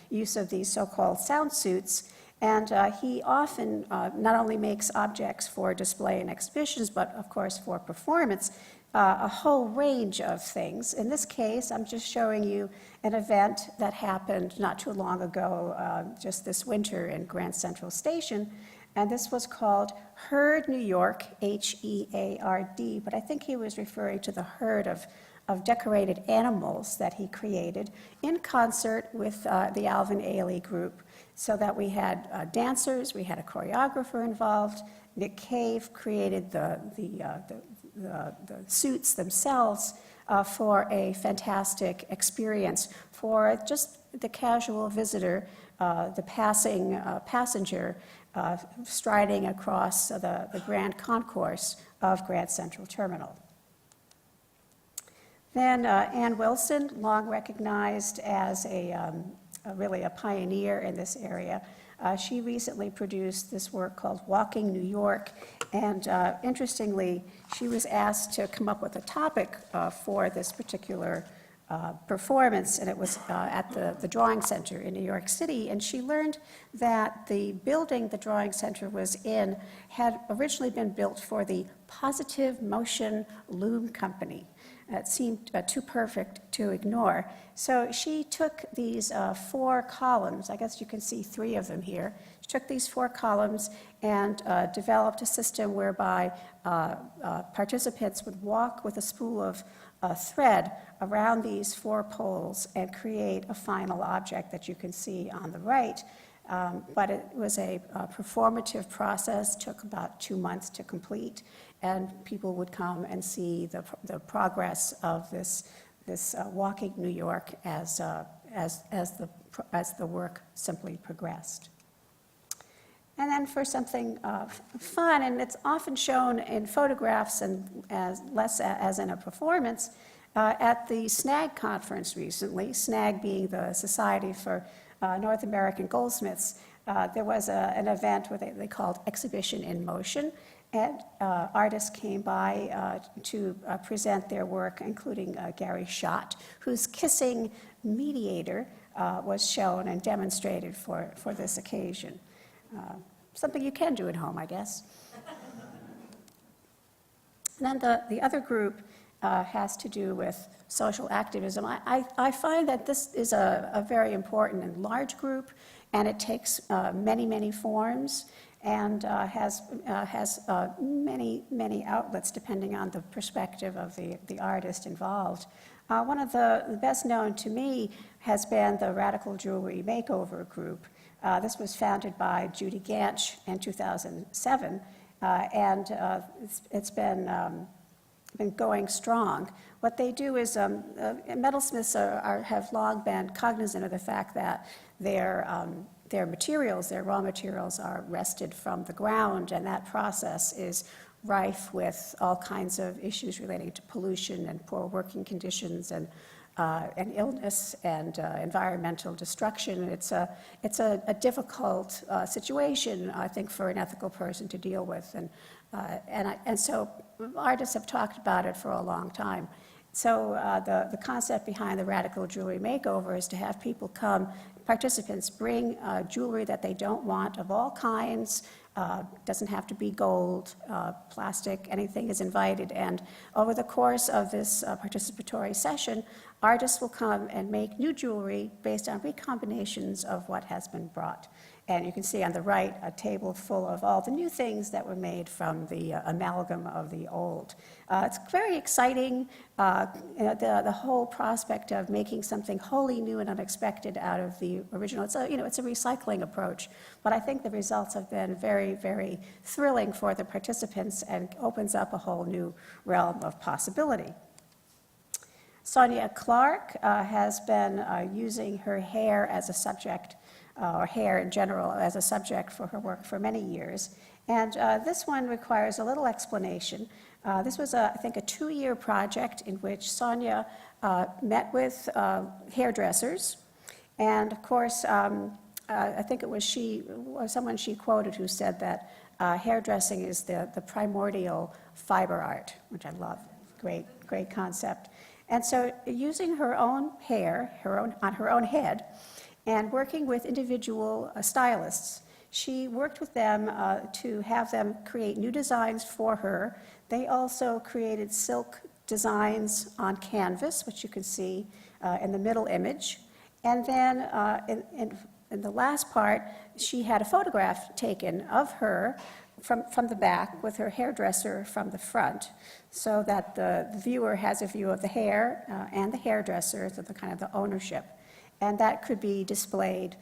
use of these so-called sound suits. And he often not only makes objects for display and exhibitions, but of course for performance, a whole range of things. In this case, I'm just showing you an event that happened not too long ago, just this winter in Grand Central Station. and this was called Herd New York, H-E-A-R-D, but I think he was referring to the herd of decorated animals that he created in concert with the Alvin Ailey group, so that we had dancers, we had a choreographer involved. Nick Cave created the suits themselves for a fantastic experience for just the casual visitor, the passing passenger striding across the grand concourse of Grand Central Terminal. Then Ann Wilson, long recognized as really a pioneer in this area, she recently produced this work called Walking New York, and interestingly, she was asked to come up with a topic for this particular performance, and it was at the Drawing Center in New York City, and she learned that the building the Drawing Center was in had originally been built for the Positive Motion Loom Company. It seemed too perfect to ignore. So she took these 4 columns, I guess you can see 3 of them here. She took these 4 columns and developed a system whereby participants would walk with a spool of thread around these 4 poles and create a final object that you can see on the right. But it was a performative process, took about 2 months to complete, and people would come and see the progress of this Walking New York as the work simply progressed. And then for something fun, and it's often shown in photographs and less as in a performance, at the SNAG conference recently, SNAG being the Society for North American Goldsmiths, there was an event where they called Exhibition in Motion, and artists came by to present their work, including Gary Schott, whose Kissing Mediator was shown and demonstrated for this occasion. Something you can do at home, I guess. And then the other group has to do with social activism. I find that this is a very important and large group, and it takes many, many forms and has many outlets depending on the perspective of the artist involved. One of the best known to me has been the Radical Jewelry Makeover Group. This was founded by Judy Ganch in 2007, and it's been going strong. What they do is, metalsmiths have long been cognizant of the fact that their materials, their raw materials, are wrested from the ground, and that process is rife with all kinds of issues relating to pollution and poor working conditions and illness and environmental destruction. It's a difficult situation, I think, for an ethical person to deal with, and so artists have talked about it for a long time. So the concept behind the Radical Jewelry Makeover is to have people come, participants bring jewelry that they don't want of all kinds. Doesn't have to be gold, plastic, anything is invited. And over the course of this participatory session, artists will come and make new jewelry based on recombinations of what has been brought. And you can see on the right a table full of all the new things that were made from the amalgam of the old. It's very exciting, the whole prospect of making something wholly new and unexpected out of the original. It's a recycling approach, but I think the results have been very, very thrilling for the participants and opens up a whole new realm of possibility. Sonia Clark has been using her hair as a subject, or hair in general, as a subject for her work for many years. And this one requires a little explanation. This was, I think, a 2-year project in which Sonia met with hairdressers. And of course, I think it was someone she quoted who said that hairdressing is the primordial fiber art, which I love. Great concept. And so using her own hair, on her own head, and working with individual stylists, she worked with them to have them create new designs for her. They also created silk designs on canvas, which you can see in the middle image. And then in the last part, she had a photograph taken of her from the back with her hairdresser from the front, so that the viewer has a view of the hair and the hairdresser, so the kind of the ownership. And that could be displayed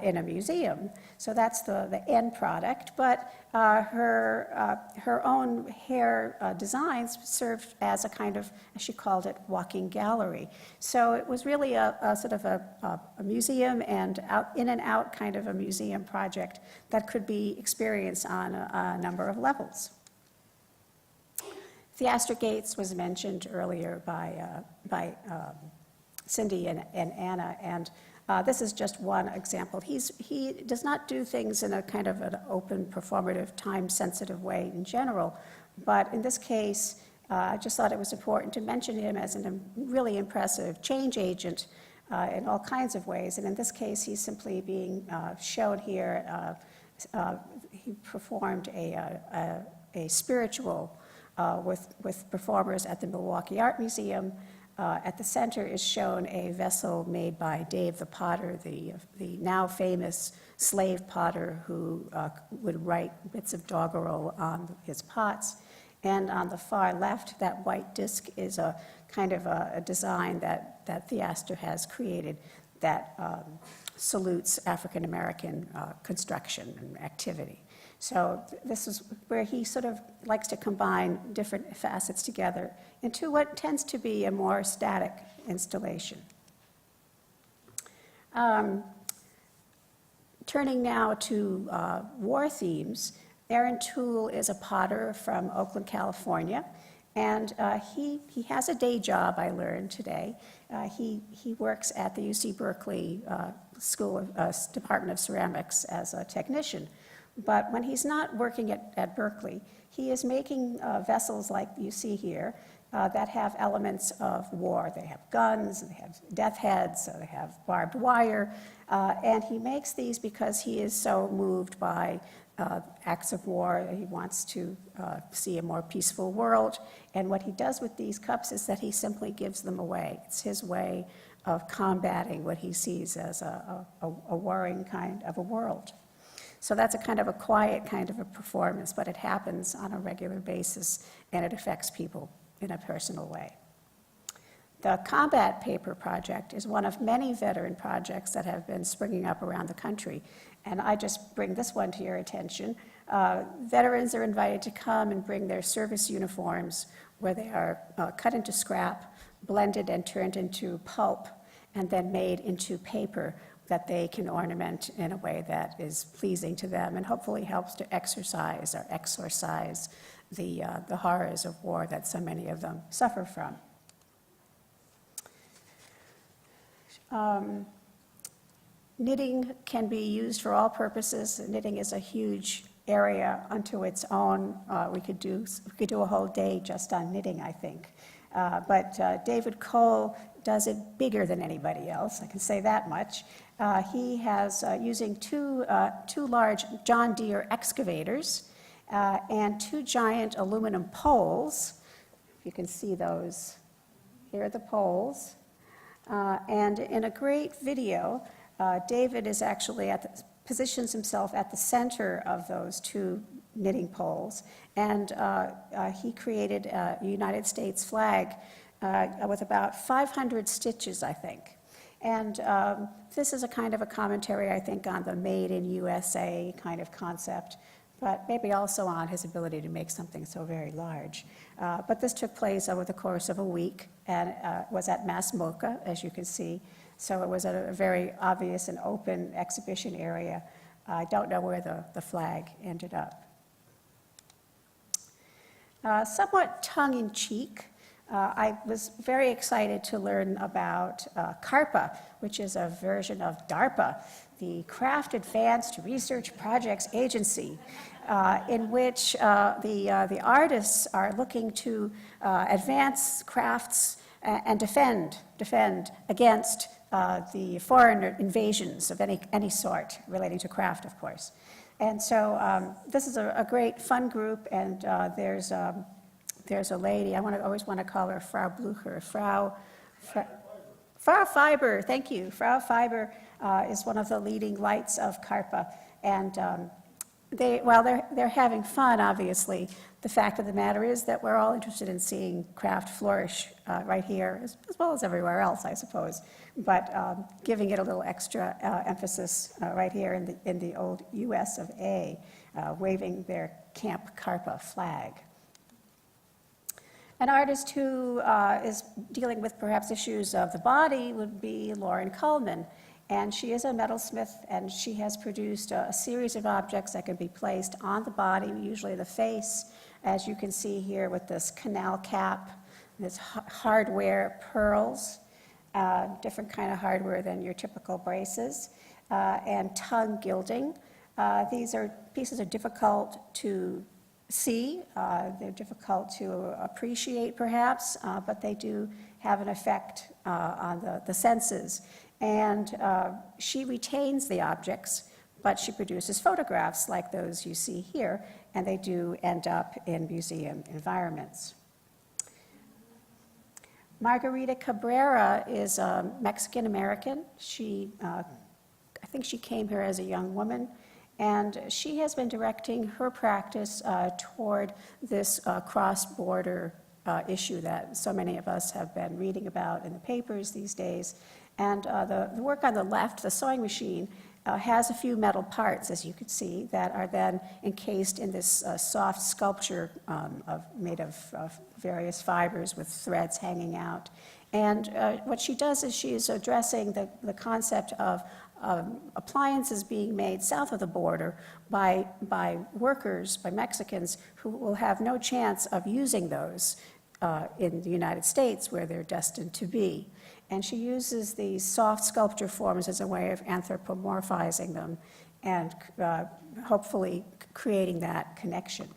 in a museum. So that's the end product, but her own hair designs served as a kind of, as she called it, walking gallery. So it was really a sort of a museum and in and out kind of a museum project that could be experienced on a number of levels. Theaster Gates was mentioned earlier by Cindi and Anna, and this is just one example. He does not do things in a kind of an open, performative, time-sensitive way in general, but in this case, I just thought it was important to mention him as a really impressive change agent in all kinds of ways, and in this case, he's simply being shown here. He performed a spiritual with performers at the Milwaukee Art Museum. At the center is shown a vessel made by Dave the Potter, the now famous slave potter who would write bits of doggerel on his pots. And on the far left, that white disc is a kind of a design that Theaster has created that salutes African American construction and activity. So this is where he sort of likes to combine different facets together into what tends to be a more static installation. Turning now to war themes, Aaron Toole is a potter from Oakland, California, and he has a day job, I learned today. He works at the UC Berkeley Department of Ceramics as a technician. But when he's not working at Berkeley, he is making vessels like you see here that have elements of war. They have guns, they have death heads, they have barbed wire, and he makes these because he is so moved by acts of war. He wants to see a more peaceful world, and what he does with these cups is that he simply gives them away. It's his way of combating what he sees as a warring kind of a world. So that's a kind of a quiet kind of a performance, but it happens on a regular basis, and it affects people in a personal way. The Combat Paper Project is one of many veteran projects that have been springing up around the country, and I just bring this one to your attention. Veterans are invited to come and bring their service uniforms where they are cut into scrap, blended and turned into pulp, and then made into paper that they can ornament in a way that is pleasing to them and hopefully helps to exorcise the horrors of war that so many of them suffer from. Knitting can be used for all purposes. Knitting is a huge area unto its own. We could do a whole day just on knitting, I think. But David Cole does it bigger than anybody else, I can say that much. He has, using two large John Deere excavators and two giant aluminum poles, if you can see those, here are the poles, and in a great video, David is actually positions himself at the center of those two knitting poles, and he created a United States flag with about 500 stitches, I think. And this is a kind of a commentary, I think, on the Made in USA kind of concept, but maybe also on his ability to make something so very large. But this took place over the course of a week and was at Mass MoCA, as you can see. So it was a very obvious and open exhibition area. I don't know where the flag ended up. Somewhat tongue-in-cheek, I was very excited to learn about CARPA, which is a version of DARPA, the Craft Advanced Research Projects Agency, in which the artists are looking to advance crafts and defend against the foreign invasions of any sort relating to craft, of course. And so this is a great fun group, and there's a lady, I always want to call her Frau Blucher, Frau Fiber, thank you. Frau Fiber is one of the leading lights of CARPA, and while they're having fun, obviously, the fact of the matter is that we're all interested in seeing craft flourish right here, as well as everywhere else, I suppose, but giving it a little extra emphasis right here in the old US of A, waving their Camp CARPA flag. An artist who is dealing with perhaps issues of the body would be Lauren Coleman. And she is a metalsmith, and she has produced a series of objects that can be placed on the body, usually the face, as you can see here with this canal cap, this hardware pearls, different kind of hardware than your typical braces, and tongue gilding. These pieces are difficult to see, they're difficult to appreciate perhaps, but they do have an effect on the senses. And she retains the objects, but she produces photographs like those you see here, and they do end up in museum environments. Margarita Cabrera is a Mexican-American. I think she came here as a young woman, and she has been directing her practice toward this cross-border issue that so many of us have been reading about in the papers these days. And the work on the left, the sewing machine, has a few metal parts, as you can see, that are then encased in this soft sculpture made of various fibers with threads hanging out. And what she does is she is addressing the concept of appliances being made south of the border by workers, by Mexicans, who will have no chance of using those in the United States, where they're destined to be. And she uses these soft sculpture forms as a way of anthropomorphizing them and hopefully creating that connection.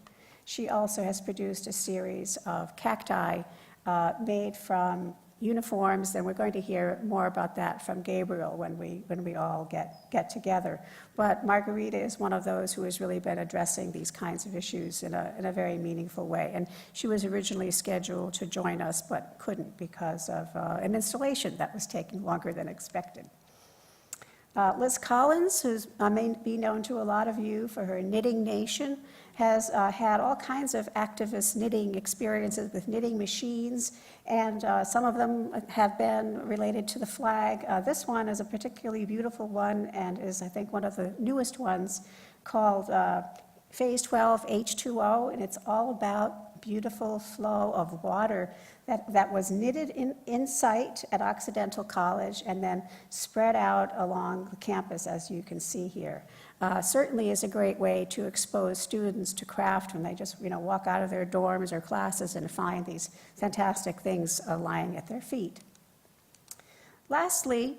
She also has produced a series of cacti made from uniforms, and we're going to hear more about that from Gabriel when we all get together. But Margarita is one of those who has really been addressing these kinds of issues in a very meaningful way. And she was originally scheduled to join us, but couldn't because of an installation that was taking longer than expected. Liz Collins, who may be known to a lot of you for her Knitting Nation, has had all kinds of activist knitting experiences with knitting machines, and some of them have been related to the flag. This one is a particularly beautiful one and is, I think, one of the newest ones, called Phase 12 H2O, and it's all about beautiful flow of water that was knitted in sight at Occidental College and then spread out along the campus, as you can see here. Certainly is a great way to expose students to craft when they just walk out of their dorms or classes and find these fantastic things lying at their feet. Lastly,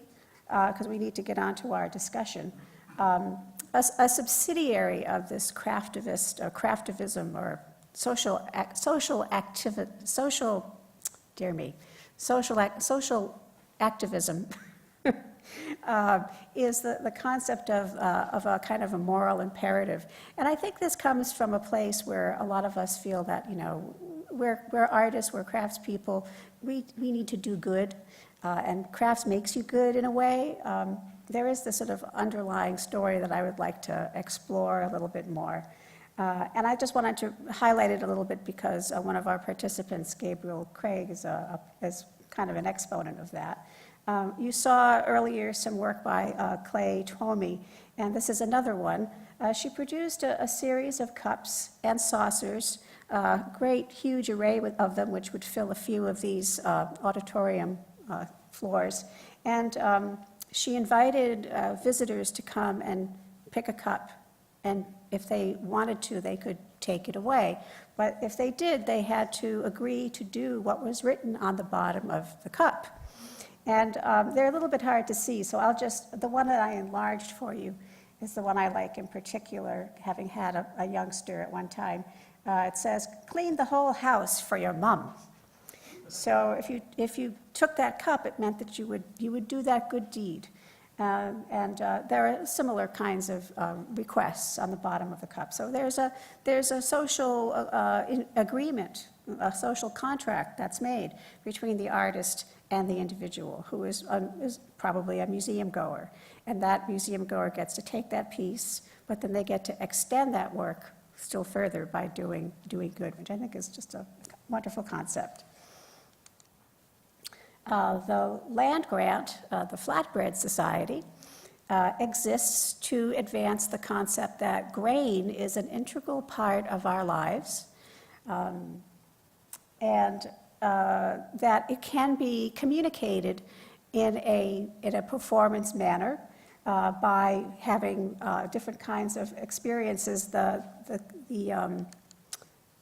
because we need to get on to our discussion, a subsidiary of this craftivism or social activism is the concept of a kind of a moral imperative. And I think this comes from a place where a lot of us feel that, we're artists, we're craftspeople, we need to do good, and crafts makes you good in a way. There is this sort of underlying story that I would like to explore a little bit more. And I just wanted to highlight it a little bit because one of our participants, Gabriel Craig, is kind of an exponent of that. You saw earlier some work by Clay Twomey, and this is another one. She produced a series of cups and saucers, great huge array of them, which would fill a few of these auditorium floors. And she invited visitors to come and pick a cup, and if they wanted to, they could take it away. But if they did, they had to agree to do what was written on the bottom of the cup. And they're a little bit hard to see, so the one that I enlarged for you is the one I like in particular, having had a youngster at one time. It says, "Clean the whole house for your mum." So if you took that cup, it meant that you would do that good deed. And there are similar kinds of requests on the bottom of the cup. So there's a social agreement, a social contract that's made between the artist and the individual, who is probably a museum goer. And that museum goer gets to take that piece, but then they get to extend that work still further by doing good, which I think is just a wonderful concept. The land grant, the Flatbread Society, exists to advance the concept that grain is an integral part of our lives, and that it can be communicated in a performance manner by having different kinds of experiences.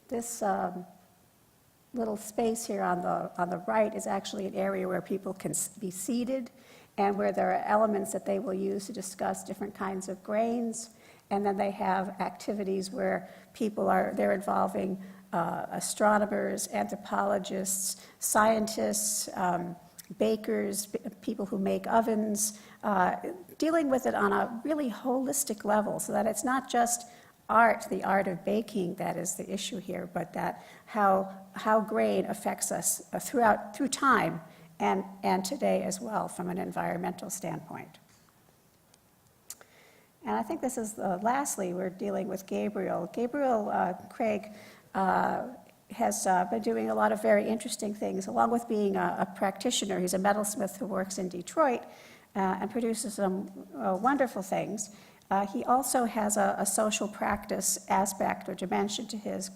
This little space here on the right is actually an area where people can be seated and where there are elements that they will use to discuss different kinds of grains. And then they have activities where they're involving astronomers, anthropologists, scientists, bakers, people who make ovens, dealing with it on a really holistic level so that it's not just art, the art of baking, that is the issue here, but that how grain affects us through time and today as well from an environmental standpoint. And I think this is, lastly, we're dealing with Gabriel. Gabriel Craig has been doing a lot of very interesting things, along with being a practitioner. He's a metalsmith who works in Detroit and produces some wonderful things. He also has a social practice aspect or dimension to his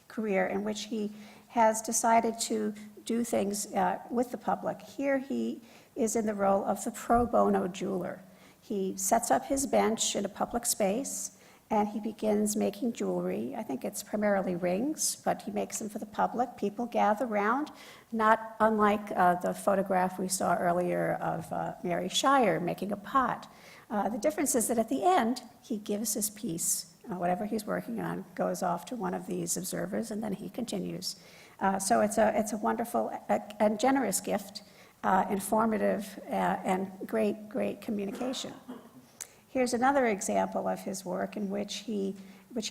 career in which he has decided to do things with the public. Here he is in the role of the pro bono jeweler. He sets up his bench in a public space and he begins making jewelry. I think it's primarily rings, but he makes them for the public. People gather around, not unlike the photograph we saw earlier of Mary Shire making a pot. The difference is that at the end, he gives his piece, whatever he's working on, goes off to one of these observers, and then he continues. So it's a wonderful and generous gift, informative, and great communication. Here's another example of his work in which he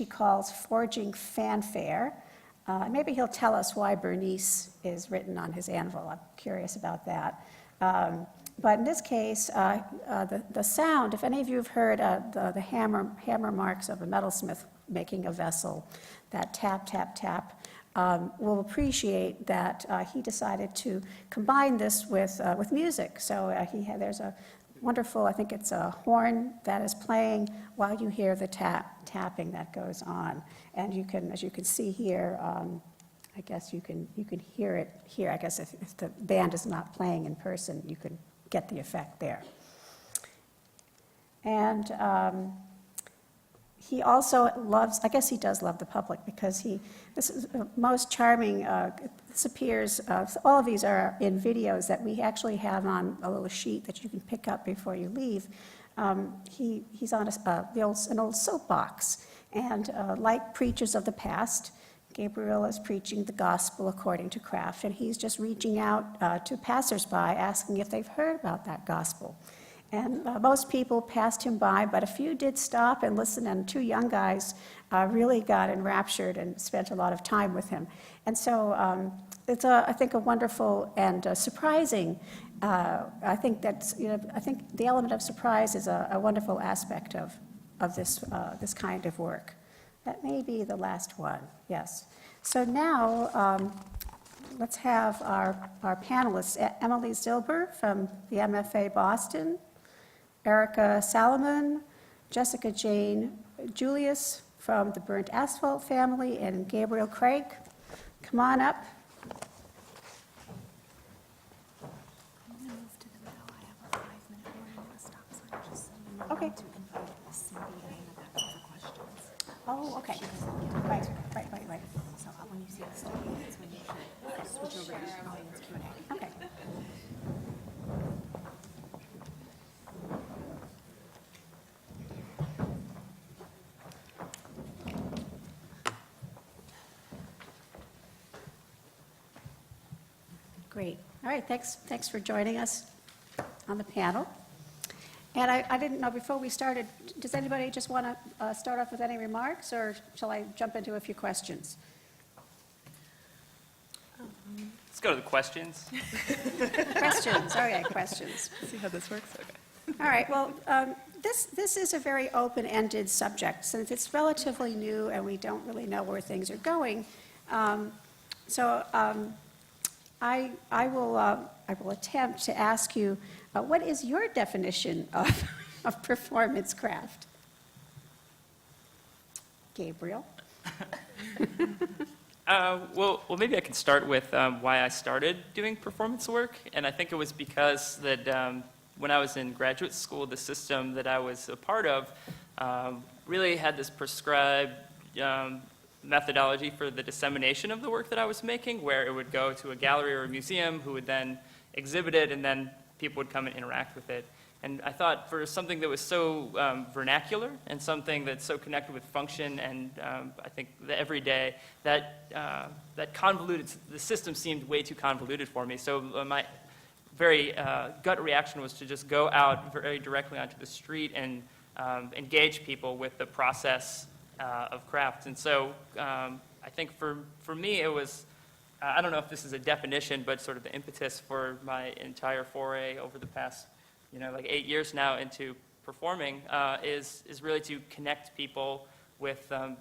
calls Forging Fanfare. Maybe he'll tell us why Bernice is written on his anvil. I'm curious about that. But in this case, the sound, if any of you have heard the hammer marks of a metalsmith making a vessel, that tap, tap, tap, will appreciate that he decided to combine this with music. So there's a wonderful, I think it's a horn that is playing while you hear the tapping that goes on. And you can, as you can see here, I guess you can hear it here. I guess if the band is not playing in person, you can get the effect there. And he also loves, I guess he does love the public, because this is most charming, this appears, all of these are in videos that we actually have on a little sheet that you can pick up before you leave. He's on an old soapbox, and like preachers of the past, Gabriel is preaching the gospel according to Kraft, and he's just reaching out to passersby, asking if they've heard about that gospel. And most people passed him by, but a few did stop and listen, and two young guys really got enraptured and spent a lot of time with him. And so it's, I think, a wonderful and surprising, I think the element of surprise is a wonderful aspect of this kind of work. That may be the last one, yes. So now, let's have our panelists, Emily Zilber from the MFA Boston, Erica Salamon, Jessica Jane Julius from the Burnt Asphalt family, and Gabriel Craig. Come on up. I'm going to move to the middle. I have a 5-minute warning at a stop sign, just so you know. Okay. To invite Cindi in the back for questions. Oh, okay. Right. So when you see the stop, that's when you should switch over to audience Q&A. Okay. Great. All right, thanks for joining us on the panel. And I didn't know, before we started, does anybody just want to start off with any remarks, or shall I jump into a few questions? Let's go to the questions. Questions, okay, questions. See how this works? Okay. All right, well, this is a very open-ended subject, since it's relatively new and we don't really know where things are going. I will attempt to ask you, what is your definition of performance craft? Gabriel? Well, maybe I can start with why I started doing performance work, and I think it was because that when I was in graduate school, the system that I was a part of really had this prescribed methodology for the dissemination of the work that I was making, where it would go to a gallery or a museum who would then exhibit it, and then people would come and interact with it. And I thought for something that was so vernacular and something that's so connected with function and I think the everyday, that convoluted, the system seemed way too convoluted for me. So my very gut reaction was to just go out very directly onto the street and engage people with the process of craft. And so I think for me it was, I don't know if this is a definition, but sort of the impetus for my entire foray over the past, like 8 years now into performing is really to connect people with the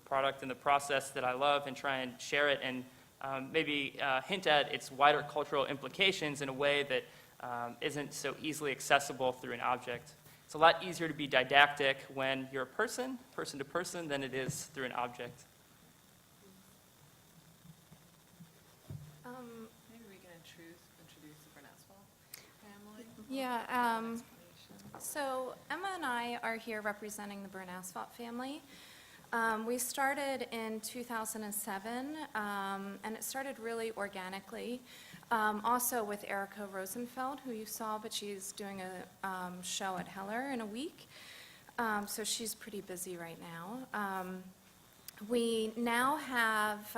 product and the process that I love and try and share it and maybe hint at its wider cultural implications in a way that isn't so easily accessible through an object. It's a lot easier to be didactic when you're a person to person, than it is through an object. Maybe we can introduce the Bernaswell family. Yeah, so Emma and I are here representing the Bernaswell family. We started in 2007, and it started really organically. Also with Erica Rosenfeld, who you saw, but she's doing a show at Heller in a week. So she's pretty busy right now. We now have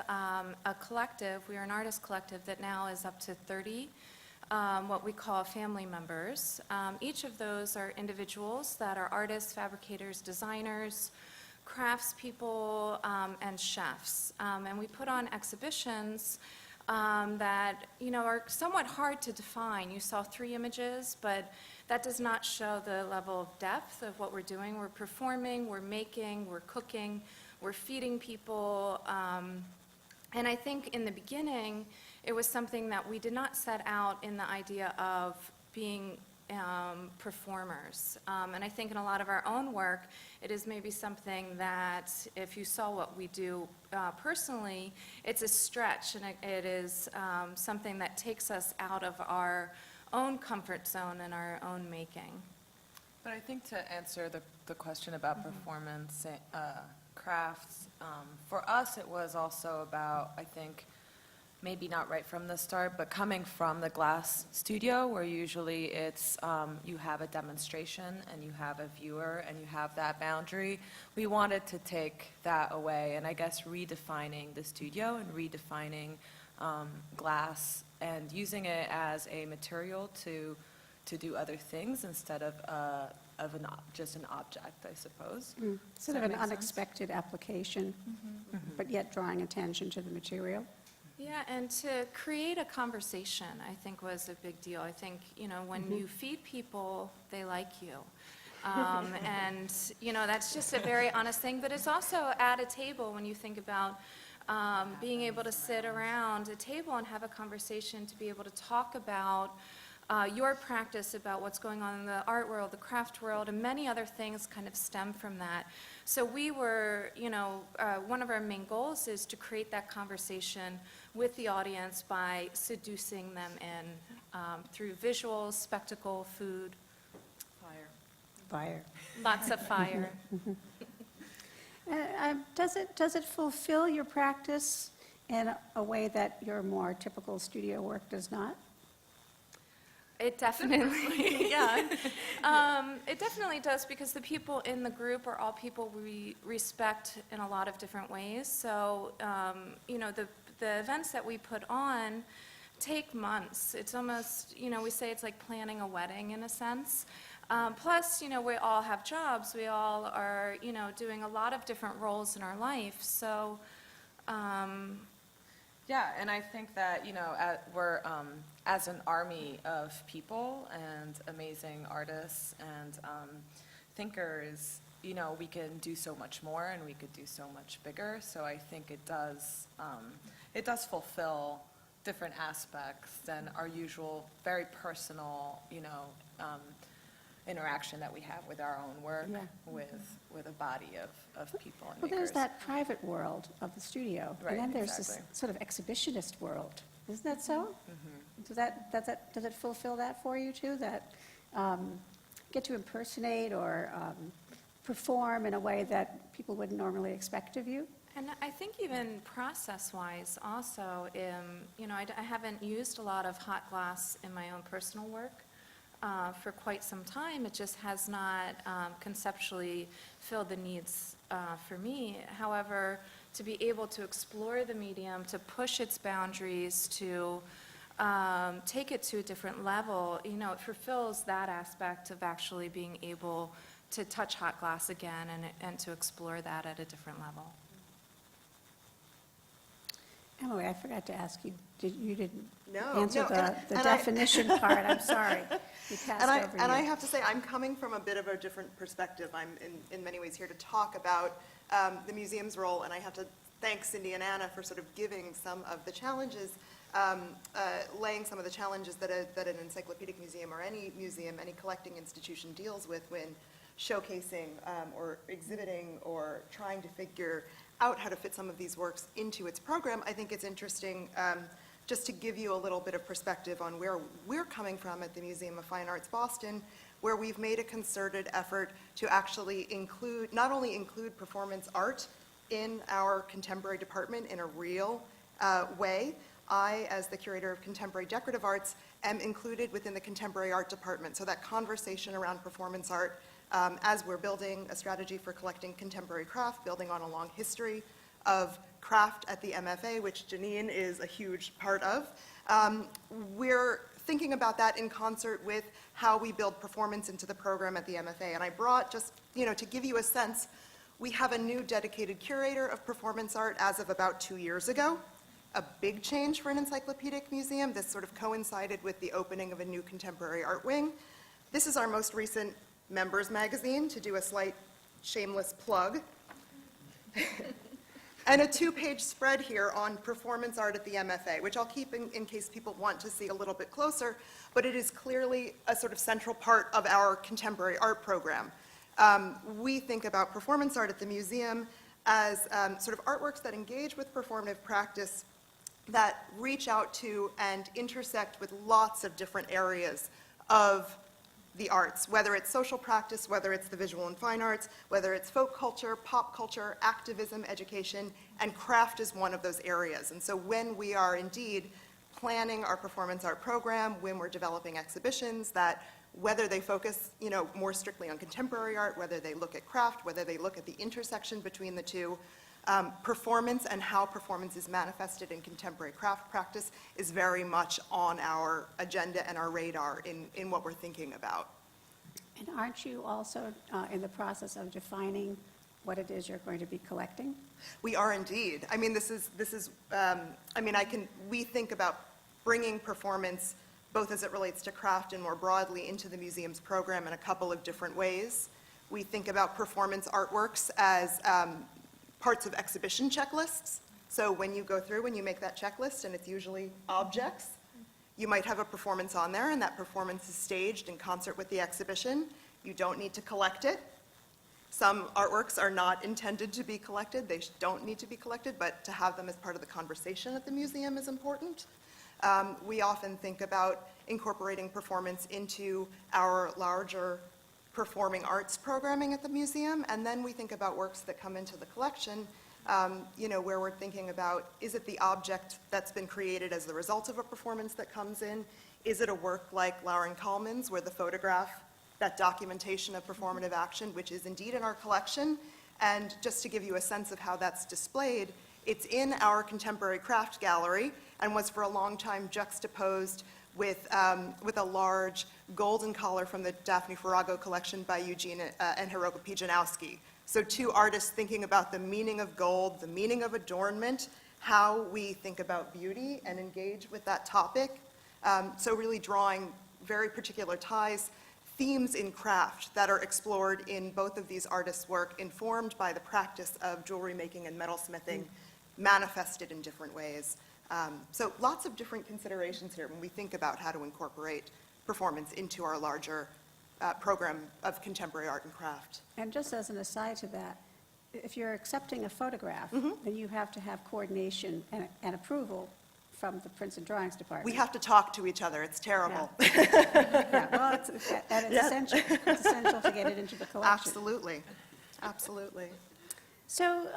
a collective, we are an artist collective that now is up to 30, what we call family members. Each of those are individuals that are artists, fabricators, designers, craftspeople, and chefs. And we put on exhibitions that are somewhat hard to define. You saw 3 images, but that does not show the level of depth of what we're doing. We're performing, we're making, we're cooking, we're feeding people. And I think in the beginning, it was something that we did not set out in the idea of being performers. And I think in a lot of our own work, it is maybe something that if you saw what we do personally, it's a stretch, and it is something that takes us out of our own comfort zone and our own making. But I think to answer the question about performance crafts, for us it was also about, I think, maybe not right from the start, but coming from the glass studio, where usually it's you have a demonstration and you have a viewer and you have that boundary. We wanted to take that away, and I guess redefining the studio and redefining glass and using it as a material to do other things instead of just an object, I suppose. Sort of an unexpected application, but yet drawing attention to the material. Yeah, and to create a conversation, I think, was a big deal. I think, when you feed people, they like you. And, that's just a very honest thing. But it's also at a table when you think about being able to sit around a table and have a conversation, to be able to talk about your practice, about what's going on in the art world, the craft world, and many other things kind of stem from that. So we were, one of our main goals is to create that conversation with the audience by seducing them in through visuals, spectacle, food. Fire. Lots of fire. Does it fulfill your practice in a way that your more typical studio work does not? It definitely, yeah. It definitely does, because the people in the group are all people we respect in a lot of different ways. So, the events that we put on take months. It's almost, we say it's like planning a wedding in a sense. Plus, we all have jobs. We all are, doing a lot of different roles in our life. So, Yeah, and I think that, we're, as an army of people and amazing artists and thinkers, we can do so much more and we could do so much bigger. So I think it does fulfill different aspects than our usual, very personal, interaction that we have with our own work, Yeah. with a body of people and Well, makers. there's that private world of the studio. Right, And then there's this exactly. sort of exhibitionist world. Isn't that so? Does it fulfill that for you too? That get to impersonate or perform in a way that people wouldn't normally expect of you? And I think even process-wise also, I haven't used a lot of hot glass in my own personal work for quite some time. It just has not conceptually filled the needs for me. However, to be able to explore the medium, to push its boundaries, to take it to a different level, it fulfills that aspect of actually being able to touch hot glass again and to explore that at a different level. Emily, I forgot to ask you, you didn't No, answer no, the and definition part, I'm sorry. We passed And over I you. have to say, I'm coming from a bit of a different perspective. I'm in many ways here to talk about the museum's role, and I have to thank Cindi and Anna for sort of giving some of the challenges, laying some of the challenges that an encyclopedic museum or any museum, any collecting institution deals with when showcasing or exhibiting or trying to figure out how to fit some of these works into its program. I think it's interesting just to give you a little bit of perspective on where we're coming from at the Museum of Fine Arts Boston, where we've made a concerted effort to actually not only include performance art in our contemporary department in a real way. I, as the curator of contemporary decorative arts, am included within the contemporary art department. So that conversation around performance art, as we're building a strategy for collecting contemporary craft, building on a long history of craft at the MFA, which Jeannine is a huge part of, we're thinking about that in concert with how we build performance into the program at the MFA. And I brought just, to give you a sense, we have a new dedicated curator of performance art as of about 2 years ago. A big change for an encyclopedic museum. This sort of coincided with the opening of a new contemporary art wing. This is our most recent members magazine, to do a slight shameless plug. And a 2-page spread here on performance art at the MFA, which I'll keep in case people want to see a little bit closer, but it is clearly a sort of central part of our contemporary art program. We think about performance art at the museum as sort of artworks that engage with performative practice, that reach out to and intersect with lots of different areas of the arts, whether it's social practice, whether it's the visual and fine arts, whether it's folk culture, pop culture, activism, education, and craft is one of those areas. And so when we are indeed planning our performance art program, when we're developing exhibitions, that whether they focus, more strictly on contemporary art, whether they look at craft, whether they look at the intersection between the two, performance and how performance is manifested in contemporary craft practice is very much on our agenda and our radar in what we're thinking about. And aren't you also in the process of defining what it is you're going to be collecting? We are indeed. I mean, we think about bringing performance, both as it relates to craft and more broadly, into the museum's program in a couple of different ways. We think about performance artworks as parts of exhibition checklists. So when you go through, when you make that checklist, and it's usually objects, you might have a performance on there, and that performance is staged in concert with the exhibition. You don't need to collect it. Some artworks are not intended to be collected. They don't need to be collected, but to have them as part of the conversation at the museum is important. We often think about incorporating performance into our larger performing arts programming at the museum, and then we think about works that come into the collection, where we're thinking about, is it the object that's been created as the result of a performance that comes in? Is it a work like Lauren Kalman's, where the photograph, that documentation of performative action, which is indeed in our collection, and just to give you a sense of how that's displayed, it's in our contemporary craft gallery and was for a long time juxtaposed with a large golden collar from the Daphne Farago collection by Eugene and Hiroko Pijanowski. So two artists thinking about the meaning of gold, the meaning of adornment, how we think about beauty and engage with that topic. So really drawing very particular ties, themes in craft that are explored in both of these artists' work, informed by the practice of jewelry making and metalsmithing, manifested in different ways. So lots of different considerations here when we think about how to incorporate performance into our larger program of contemporary art and craft. And just as an aside to that, if you're accepting a photograph, then you have to have coordination and approval from the prints and drawings department. We have to talk to each other, it's terrible. Yeah, well, it's essential. It's essential to get it into the collection. Absolutely, absolutely. So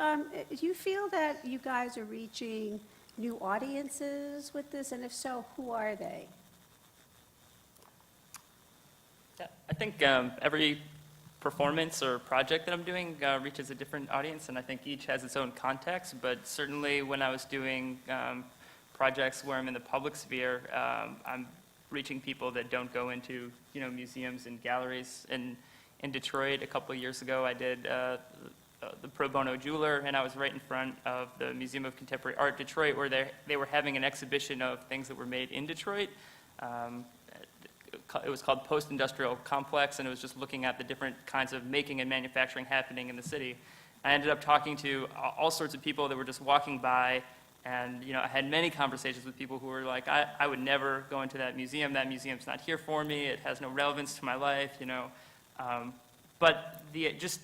do you feel that you guys are reaching new audiences with this? And if so, who are they? Yeah, I think every performance or project that I'm doing reaches a different audience, and I think each has its own context, but certainly when I was doing projects where I'm in the public sphere, I'm reaching people that don't go into, museums and galleries. In Detroit, a couple of years ago, I did the Pro Bono Jeweler, and I was right in front of the Museum of Contemporary Art, Detroit, where they were having an exhibition of things that were made in Detroit. It was called Post-Industrial Complex, and it was just looking at the different kinds of making and manufacturing happening in the city. I ended up talking to all sorts of people that were just walking by, and I had many conversations with people who were like, I would never go into that museum's not here for me, it has no relevance to my life, but just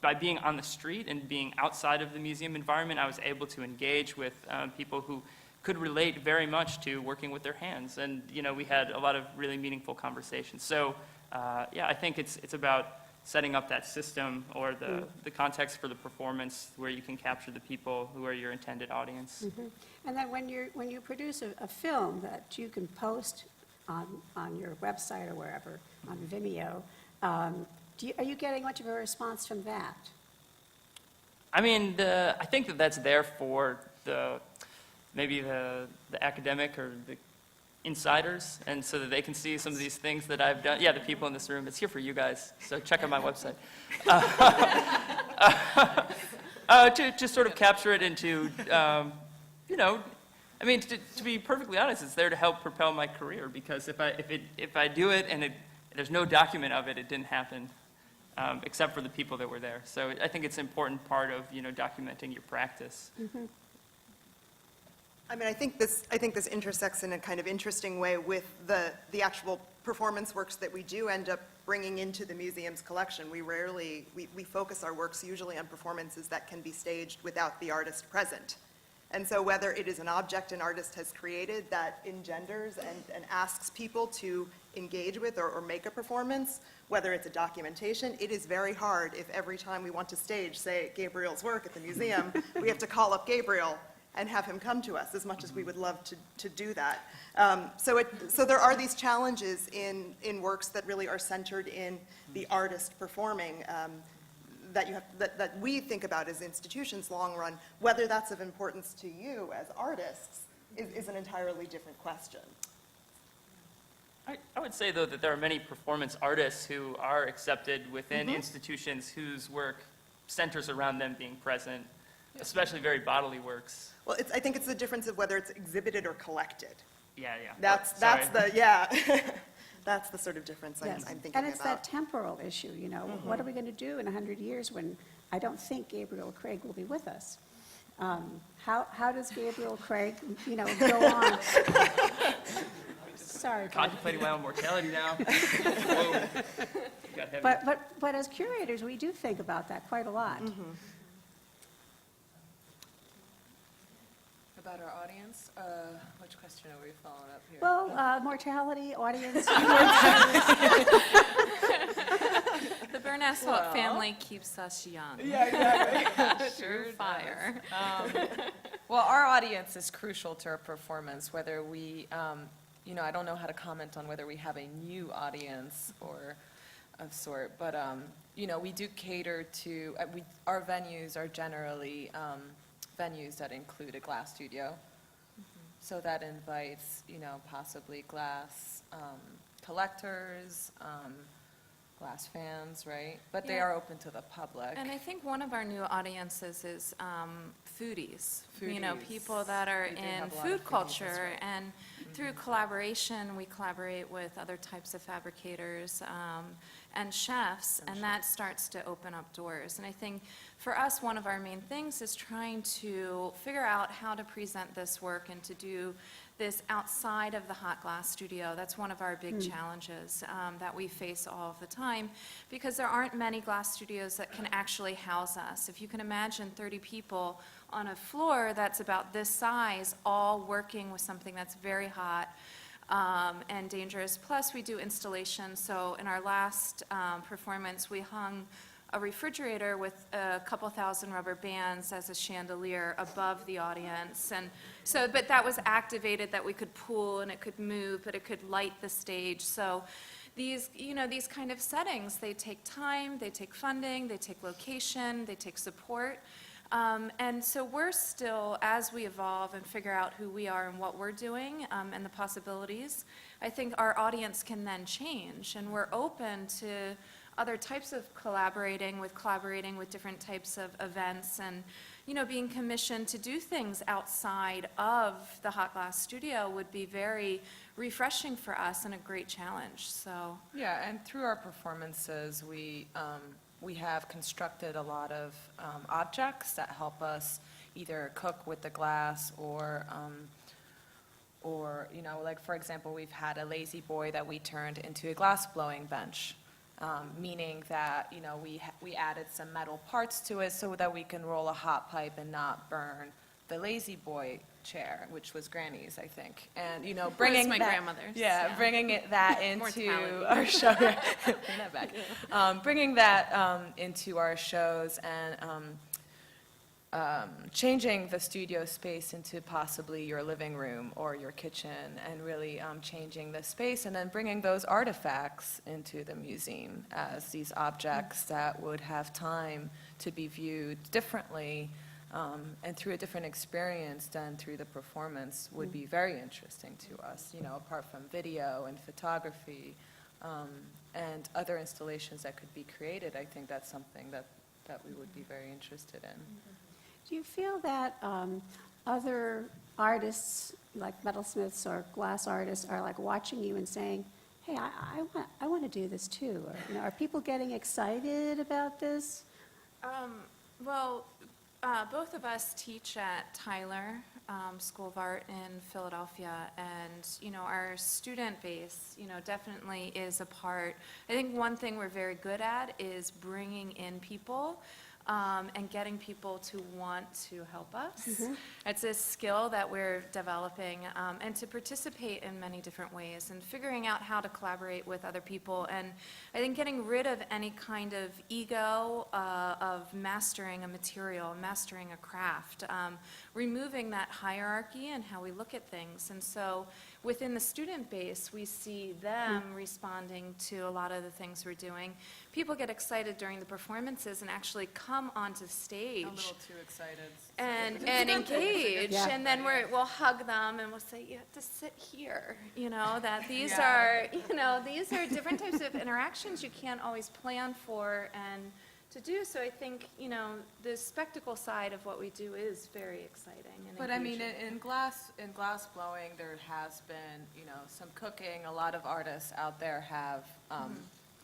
by being on the street and being outside of the museum environment, I was able to engage with people who could relate very much to working with their hands, and we had a lot of really meaningful conversations. So I think it's about setting up that system or the context for the performance where you can capture the people who are your intended audience. And then when you produce a film that you can post on your website or wherever, on Vimeo, are you getting much of a response from that? I mean, I think that's there for maybe the academic or the insiders, and so that they can see some of these things that I've done. Yeah, the people in this room, it's here for you guys, so check out my website. To sort of capture it into, to be perfectly honest, it's there to help propel my career, because if I do it and there's no document of it, it didn't happen, except for the people that were there. So I think it's an important part of, documenting your practice. I think this intersects in a kind of interesting way with the actual performance works that we do end up bringing into the museum's collection. We focus our works usually on performances that can be staged without the artist present. And so whether it is an object an artist has created that engenders and asks people to engage with or make a performance, whether it's a documentation, it is very hard if every time we want to stage, say, Gabriel's work at the museum, we have to call up Gabriel and have him come to us, as much as we would love to do that. So there are these challenges in works that really are centered in the artist performing, that we think about as institutions long run. Whether that's of importance to you as artists is an entirely different question. I would say, though, that there are many performance artists who are accepted within institutions whose work centers around them being present, especially very bodily works. Well, I think it's the difference of whether it's exhibited or collected. Yeah. That's the sort of difference I'm thinking about. And it's that temporal issue, What are we going to do in 100 years when I don't think Gabriel Craig will be with us? How does Gabriel Craig, go on? Sorry. Contemplating my own mortality now. Whoa. Got heavy. But as curators, we do think about that quite a lot. About our audience, which question are we following up here? Well, mortality, audience. The Bernaswat family keeps us young. Yeah, exactly. Through fire. Well, our audience is crucial to our performance, whether we, I don't know how to comment on whether we have a new audience or of sort, but, we do cater to, our venues are generally venues that include a glass studio. So that invites, possibly glass collectors, glass fans, right? But they Yeah. are open to the public. And I think one of our new audiences is foodies. You know, Foodies. people that are We do in have a lot of food foodies, that's culture. right. And through collaboration, we collaborate with other types of fabricators and chefs, and that starts to open up doors. And I think for us, one of our main things is trying to figure out how to present this work and to do this outside of the hot glass studio. That's one of our big challenges that we face all of the time, because there aren't many glass studios that can actually house us. If you can imagine 30 people on a floor that's about this size, all working with something that's very hot and dangerous. Plus, we do installations. So in our last performance, we hung a refrigerator with a couple thousand rubber bands as a chandelier above the audience. And so, but that was activated that we could pull and it could move, but it could light the stage. So these, you know, these kind of settings, they take time, they take funding, they take location, they take support. And so we're still, as we evolve and figure out who we are and what we're doing and the possibilities, I think our audience can then change. And we're open to other types of collaborating with different types of events and, you know, being commissioned to do things outside of the hot glass studio would be very refreshing for us and a great challenge, so. Yeah, and through our performances, we have constructed a lot of objects that help us either cook with the glass or, you know, like, for example, we've had a lazy boy that we turned into a glass blowing bench. Meaning that, you know, we added some metal parts to it so that we can roll a hot pipe and not burn the lazy boy chair, which was Granny's, I think. And, you know, bringing my that, grandmother's, yeah, yeah. bringing that into Mortality. our show, bring that back. Bringing that into our shows and changing the studio space into possibly your living room or your kitchen, and really changing the space, and then bringing those artifacts into the museum as these objects that would have time to be viewed differently and through a different experience than through the performance would be very interesting to us, you know, apart from video and photography and other installations that could be created. I think that's something that we would be very interested in. Do you feel that other artists, like metalsmiths or glass artists, are like watching you and saying, hey, I want to do this too? Or, you know, are people getting excited about this? Well, both of us teach at Tyler School of Art in Philadelphia, and, you know, our student base, you know, definitely is a part. I think one thing we're very good at is bringing in people and getting people to want to help us. It's a skill that we're developing, and to participate in many different ways, and figuring out how to collaborate with other people. And I think getting rid of any kind of ego of mastering a material, mastering a craft, removing that hierarchy and how we look at things. And so within the student base, we see them responding to a lot of the things we're doing. People get excited during the performances and actually come onto stage. A little too excited. And engage, Yeah. and then we'll hug them and we'll say, you have to sit here, you know, that these Yeah. are, you know, these are different types of interactions you can't always plan for and to do. So I think, you know, the spectacle side of what we do is very exciting and But I mean, engaging. in glass blowing, there has been, you know, some cooking. A lot of artists out there have,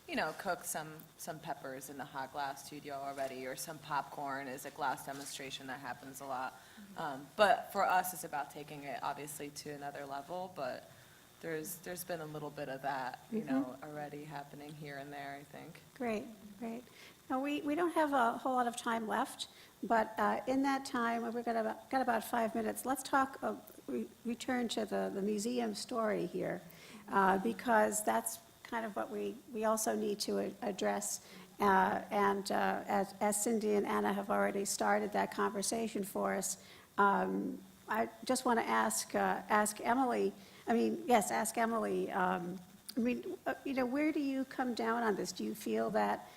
you know, cooked some peppers in the hot glass studio already, or some popcorn is a glass demonstration that happens a lot. But for us, it's about taking it obviously to another level. But there's been a little bit of that, you know, already happening here and there, I think. Great, great. Now, we don't have a whole lot of time left, but in that time, we've got about 5 minutes. Let's talk, return to the museum story here, because that's kind of what we also need to address. And as Cindi and Anna have already started that conversation for us, I just want to ask Emily, ask Emily, you know, where do you come down on this? Do you feel that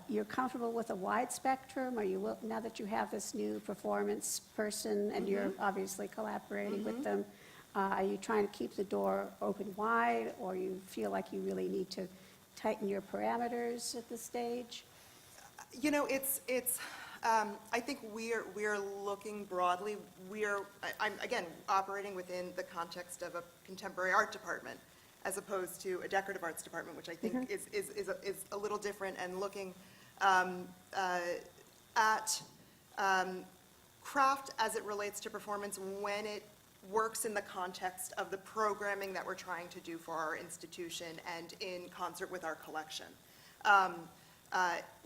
you're comfortable with a wide spectrum? Are you, now that you have this new performance person and you're obviously collaborating with them, are you trying to keep the door open wide, or you feel like you really need to tighten your parameters at this stage? You know, I think we're looking broadly. I'm, again, operating within the context of a contemporary art department as opposed to a decorative arts department, which I think is a little different, and looking at craft as it relates to performance when it works in the context of the programming that we're trying to do for our institution and in concert with our collection.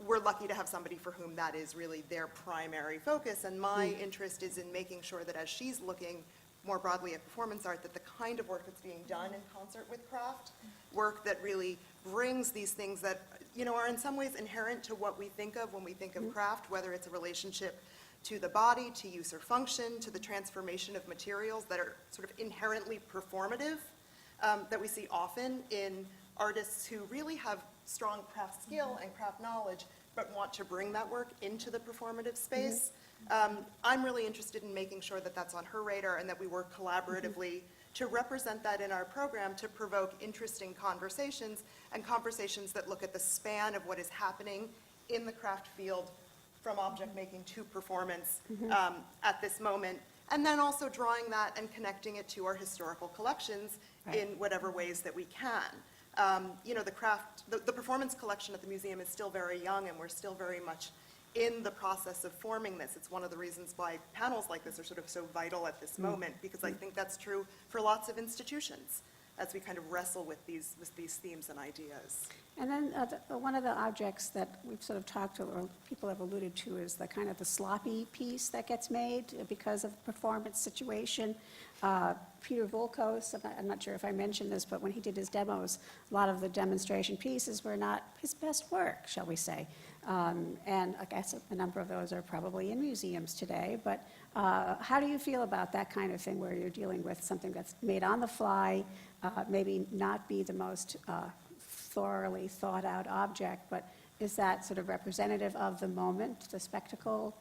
We're lucky to have somebody for whom that is really their primary focus, and my interest is in making sure that as she's looking more broadly at performance art, that the kind of work that's being done in concert with craft, work that really brings these things that, you know, are in some ways inherent to what we think of when we think of craft, whether it's a relationship to the body, to use or function, to the transformation of materials that are sort of inherently performative, that we see often in artists who really have strong craft skill and craft knowledge, but want to bring that work into the performative space. I'm really interested in making sure that that's on her radar and that we work collaboratively to represent that in our program, to provoke interesting conversations, and conversations that look at the span of what is happening in the craft field from object making to performance at this moment, and then also drawing that and connecting it to our historical collections in whatever ways that we can. You know, the performance collection at the museum is still very young, and we're still very much in the process of forming this. It's one of the reasons why panels like this are sort of so vital at this moment, because I think that's true for lots of institutions as we kind of wrestle with these themes and ideas. And then one of the objects that we've sort of talked to, or people have alluded to, is the kind of the sloppy piece that gets made because of the performance situation. Peter Volkos, I'm not sure if I mentioned this, but when he did his demos, a lot of the demonstration pieces were not his best work, shall we say. And I guess a number of those are probably in museums today, but how do you feel about that kind of thing where you're dealing with something that's made on the fly, maybe not be the most thoroughly thought out object, but is that sort of representative of the moment, the spectacle,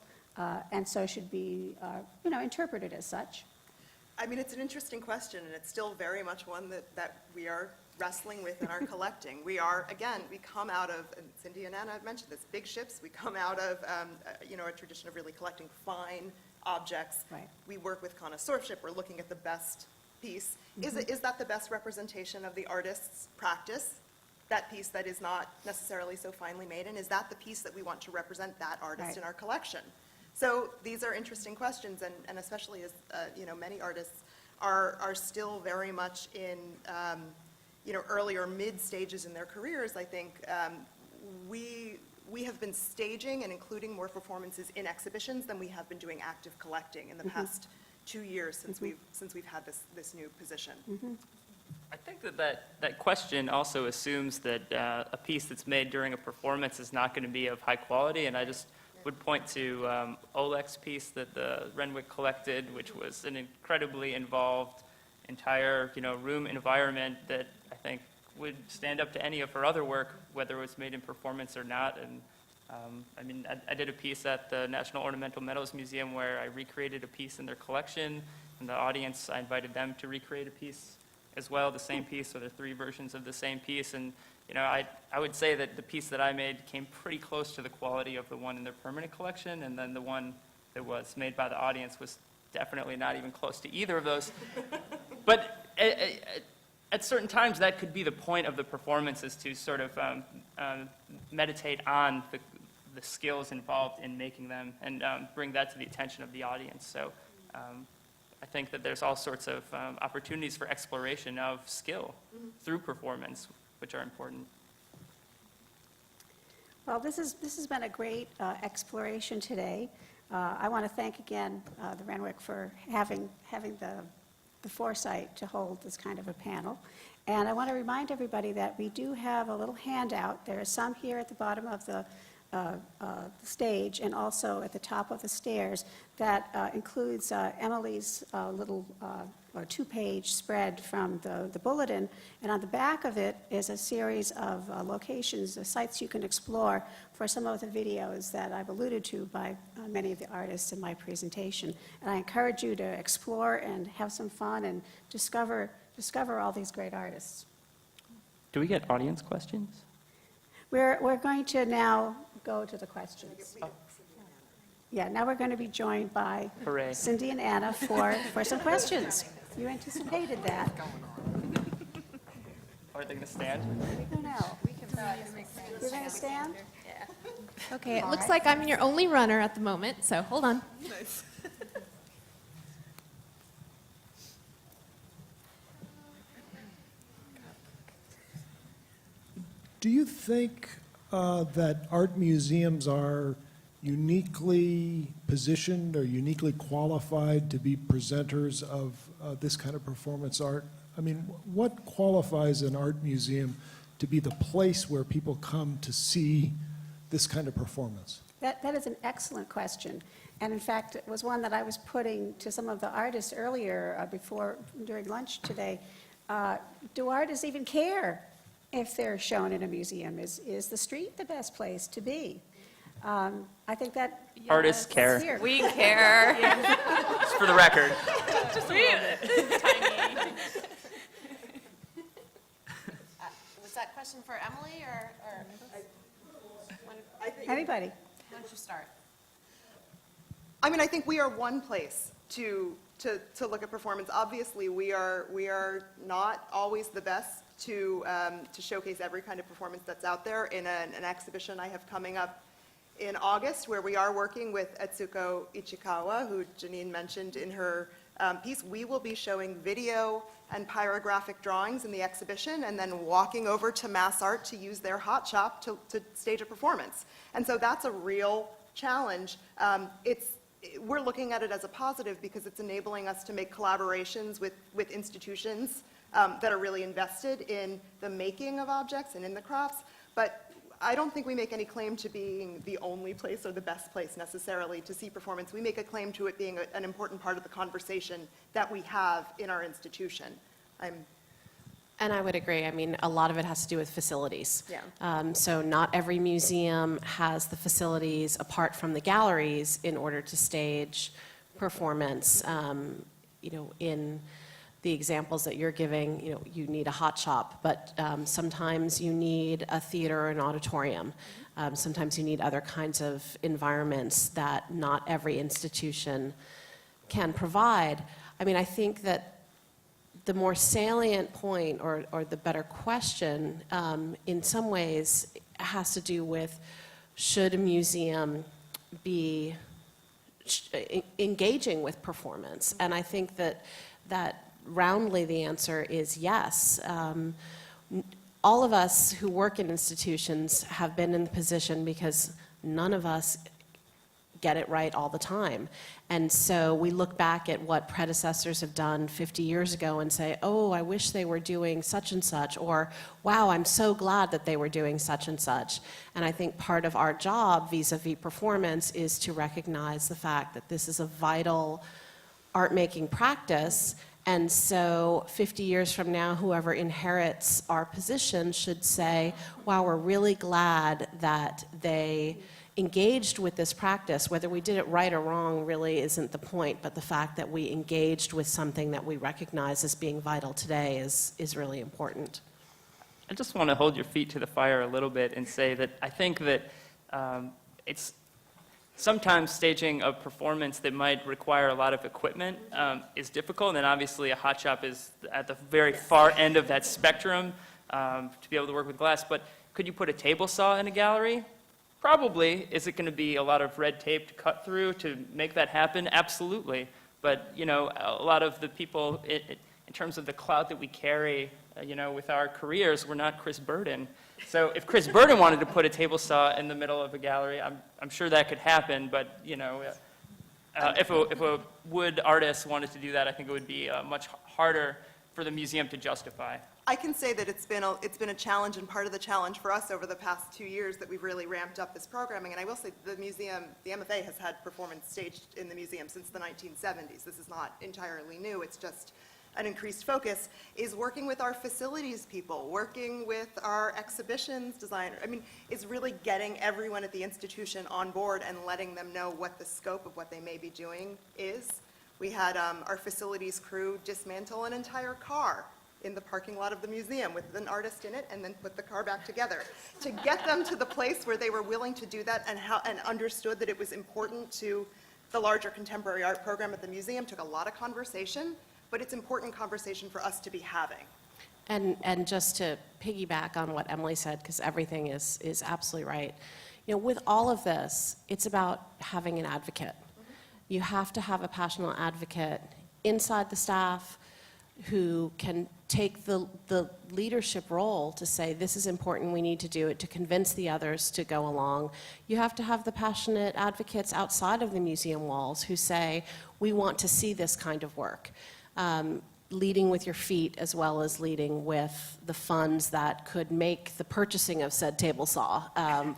and so should be, you know, interpreted as such? I mean, it's an interesting question, and it's still very much one that we are wrestling with in our collecting. We are, again, we come out of, and Cindi and Anna have mentioned this, big ships. We come out of, you know, a tradition of really collecting fine objects. Right. We work with connoisseurship. We're looking at the best piece. Is that the best representation of the artist's practice? That piece that is not necessarily so finely made, and is that the piece that we want to represent that artist in our collection? So these are interesting questions, and especially as, you know, many artists are still very much in, you know, early or mid stages in their careers. I think we have been staging and including more performances in exhibitions than we have been doing active collecting in the past 2 years since we've had this new position. I think that question also assumes that a piece that's made during a performance is not going to be of high quality, and I just would point to Oleg's piece that the Renwick collected, which was an incredibly involved entire, you know, room environment that I think would stand up to any of her other work, whether it was made in performance or not. And I mean, I did a piece at the National Ornamental Metals Museum where I recreated a piece in their collection, and the audience, I invited them to recreate a piece as well, the same piece, so there are 3 versions of the same piece. And you know, I would say that the piece that I made came pretty close to the quality of the one in their permanent collection, and then the one that was made by the audience was definitely not even close to either of those. But at certain times, that could be the point of the performance, is to sort of meditate on the skills involved in making them and bring that to the attention of the audience. So I think that there's all sorts of opportunities for exploration of skill through performance, which are important. Well, this has been a great exploration today. I want to thank again the Renwick for having the foresight to hold this kind of a panel. And I want to remind everybody that we do have a little handout. There is some here at the bottom of the stage and also at the top of the stairs that includes Emily's little 2-page spread from the bulletin, and on the back of it is a series of locations, sites you can explore for some of the videos that I've alluded to by many of the artists in my presentation. And I encourage you to explore and have some fun and discover all these great artists. Do we get audience questions? We're going to now go to the questions. Yeah, now we're going to be joined by Hooray. Cindi and Anna for some questions. You anticipated that. Are they going to stand? I don't know. You're going to stand? Okay, it looks like I'm your only runner at the moment, so hold on. Do you think that art museums are uniquely positioned or uniquely qualified to be presenters of this kind of performance art? I mean, what qualifies an art museum to be the place where people come to see this kind of performance? That is an excellent question. And in fact, it was one that I was putting to some of the artists earlier during lunch today. Do artists even care if they're shown in a museum? Is the street the best place to be? I think that... Artists care. Here. We care. Just for the record. Just a little bit. Tiny. Was that question for Emily or Anybody? why don't you start? I mean, I think we are one place to look at performance. Obviously, we are not always the best to showcase every kind of performance that's out there in an exhibition I have coming up in August, where we are working with Etsuko Ichikawa, who Jeannine mentioned in her piece. We will be showing video and pyrographic drawings in the exhibition, and then walking over to Mass Art to use their hot shop to stage a performance. And so that's a real challenge. We're looking at it as a positive because it's enabling us to make collaborations with institutions that are really invested in the making of objects and in the crafts. But I don't think we make any claim to being the only place or the best place necessarily to see performance. We make a claim to it being an important part of the conversation that we have in our institution. And I would agree. I mean, a lot of it has to do with facilities. Yeah. So not every museum has the facilities apart from the galleries in order to stage performance. In the examples that you're giving, you need a hot shop, but sometimes you need a theater or an auditorium. Sometimes you need other kinds of environments that not every institution can provide. I mean, I think that the more salient point or the better question in some ways has to do with, should a museum be engaging with performance? And I think that roundly the answer is yes. All of us who work in institutions have been in the position because none of us get it right all the time. And so we look back at what predecessors have done 50 years ago and say, oh, I wish they were doing such and such, or wow, I'm so glad that they were doing such and such. And I think part of our job vis-a-vis performance is to recognize the fact that this is a vital art-making practice. And so 50 years from now, whoever inherits our position should say, wow, we're really glad that they engaged with this practice. Whether we did it right or wrong really isn't the point, but the fact that we engaged with something that we recognize as being vital today is really important. I just want to hold your feet to the fire a little bit and say that I think that it's sometimes staging a performance that might require a lot of equipment is difficult, and obviously a hot shop is at the very far end of that spectrum to be able to work with glass. But could you put a table saw in a gallery? Probably. Is it going to be a lot of red tape to cut through to make that happen? Absolutely. But, a lot of the people, in terms of the clout that we carry, with our careers, we're not Chris Burden. So if Chris Burden wanted to put a table saw in the middle of a gallery, I'm sure that could happen. But, if a wood artist wanted to do that, I think it would be much harder for the museum to justify. I can say that it's been a challenge, and part of the challenge for us over the past 2 years that we've really ramped up this programming. And I will say the museum, the MFA has had performance staged in the museum since the 1970s. This is not entirely new. It's just an increased focus, is working with our facilities people, working with our exhibitions designer. I mean, it's really getting everyone at the institution on board and letting them know what the scope of what they may be doing is. We had our facilities crew dismantle an entire car in the parking lot of the museum with an artist in it and then put the car back together. To get them to the place where they were willing to do that and understood that it was important to the larger contemporary art program at the museum took a lot of conversation, but it's important conversation for us to be having. And just to piggyback on what Emily said, because everything is absolutely right. You know, with all of this, it's about having an advocate. You have to have a passionate advocate inside the staff who can take the leadership role to say, this is important, we need to do it, to convince the others to go along. You have to have the passionate advocates outside of the museum walls who say, we want to see this kind of work. Leading with your feet as well as leading with the funds that could make the purchasing of said table saw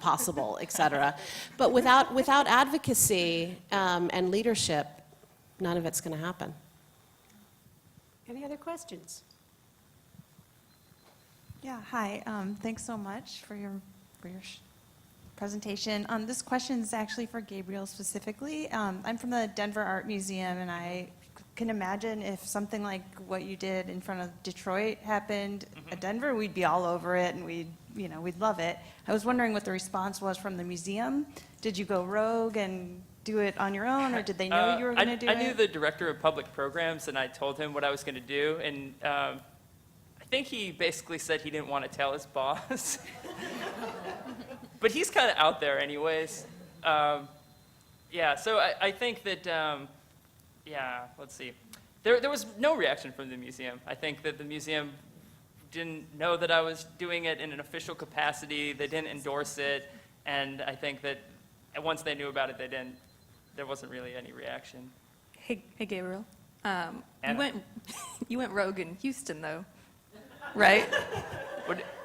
possible, et cetera. But without advocacy and leadership, none of it's going to happen. Any other questions? Yeah, hi. Thanks so much for your presentation. This question is actually for Gabriel specifically. I'm from the Denver Art Museum, and I can imagine if something like what you did in front of Detroit happened at Denver, we'd be all over it, and we'd love it. I was wondering what the response was from the museum. Did you go rogue and do it on your own, or did they know you were going to do it? I knew the director of public programs, and I told him what I was going to do, and I think he basically said he didn't want to tell his boss. But he's kind of out there anyways. Yeah, so I think that, yeah, let's see. There was no reaction from the museum. I think that the museum didn't know that I was doing it in an official capacity. They didn't endorse it, and I think that once they knew about it, there wasn't really any reaction. Hey, Gabriel. Anna. You went rogue in Houston, though, right?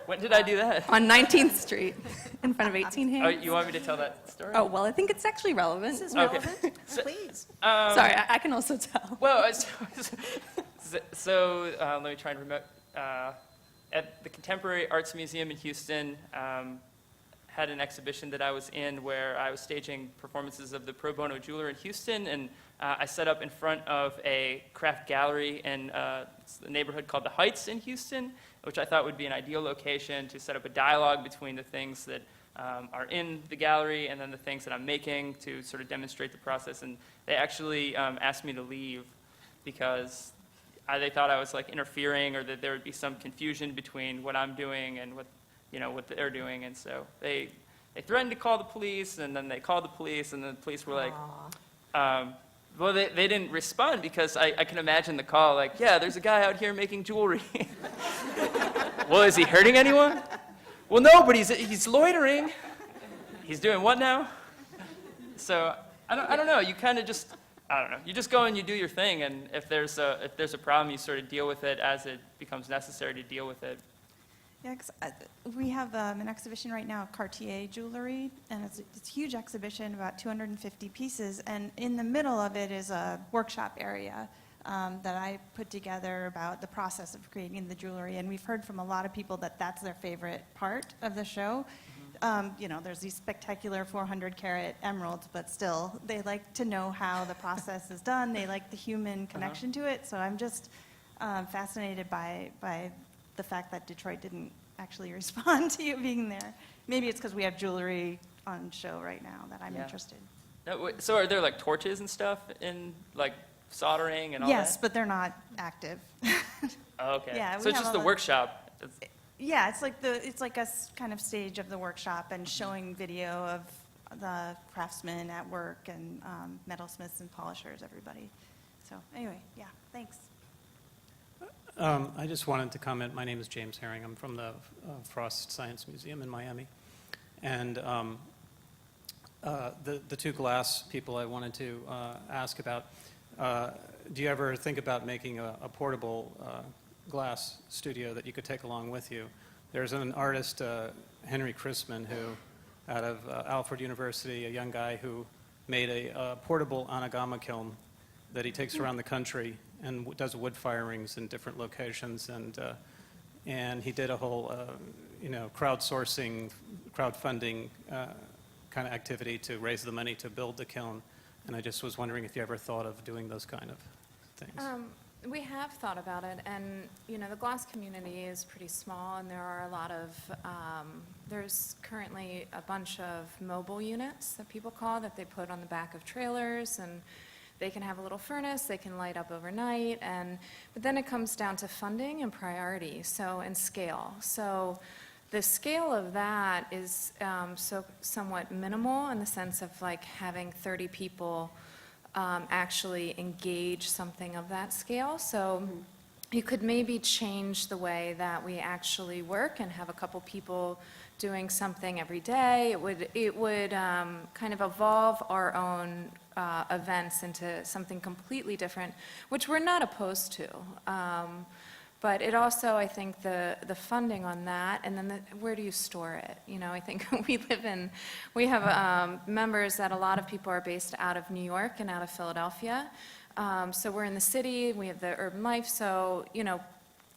When did I do that? On 19th Street, in front of 18 Oh, Hands. you want me to tell that story? Oh, well, I think it's actually relevant. This is Okay. relevant, So- please. Sorry, I can also tell. Well, let me try and remember. At the Contemporary Arts Museum in Houston, had an exhibition that I was in where I was staging performances of the pro bono jeweler in Houston, and I set up in front of a craft gallery in a neighborhood called the Heights in Houston, which I thought would be an ideal location to set up a dialogue between the things that are in the gallery and then the things that I'm making to sort of demonstrate the process. And they actually asked me to leave because they thought I was like interfering, or that there would be some confusion between what I'm doing and what they're doing. And so they threatened to call the police, and then they called the police, and then the police were like, well, they didn't respond because I can imagine the call, like, yeah, there's a guy out here making jewelry. Well, is he hurting anyone? Well, no, but he's loitering. He's doing what now? So I don't know. You kind of just, I don't know. You just go and you do your thing, and if there's a problem, you sort of deal with it as it becomes necessary to deal with it. Yeah, 'cause we have an exhibition right now of Cartier jewelry, and it's a huge exhibition, about 250 pieces, and in the middle of it is a workshop area that I put together about the process of creating the jewelry, and we've heard from a lot of people that that's their favorite part of the show. There's these spectacular 400-carat emeralds, but still, they like to know how the process is done. They like the human connection to it, so I'm just fascinated by the fact that Detroit didn't actually respond to you being there. Maybe it's because we have jewelry on show right now that I'm Yeah. interested. No, so are there like torches and stuff in like soldering and all Yes, that? but they're not active. Oh, okay. Yeah, So we it's have just the a- workshop. Yeah, it's like a kind of stage of the workshop and showing video of the craftsmen at work and metalsmiths and polishers, everybody. So anyway, yeah, thanks. I just wanted to comment. My name is James Herring. I'm from the Frost Science Museum in Miami. And the two glass people I wanted to ask about, do you ever think about making a portable glass studio that you could take along with you? There's an artist, Henry Chrisman, who, out of Alfred University, a young guy who made a portable anagama kiln that he takes around the country and does wood firings in different locations, and he did a whole, crowdsourcing, crowdfunding kind of activity to raise the money to build the kiln. And I just was wondering if you ever thought of doing those kind of things. We have thought about it, and, you know, the glass community is pretty small, and there are a lot of, there's currently a bunch of mobile units that people call that they put on the back of trailers, and they can have a little furnace, they can light up overnight, but then it comes down to funding and priority, and scale. So the scale of that is somewhat minimal in the sense of like having 30 people actually engage something of that scale. So you could maybe change the way that we actually work and have a couple people doing something every day. It would kind of evolve our own events into something completely different, which we're not opposed to. But it also, I think, the funding on that, and then where do you store it? You know, I think we have members that a lot of people are based out of New York and out of Philadelphia. So we're in the city, we have the urban life, so, you know,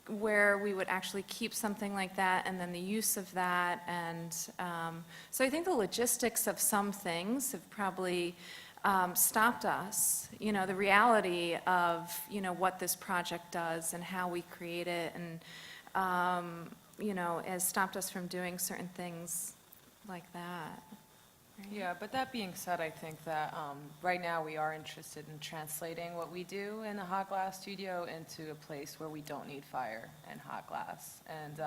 where we would actually keep something like that, and then the use of that, and so I think the logistics of some things have probably stopped us. You know, the reality of, you know, what this project does and how we create it, and, you know, has stopped us from doing certain things like that. Right? Yeah, but that being said, I think that right now we are interested in translating what we do in the hot glass studio into a place where we don't need fire and hot glass. And,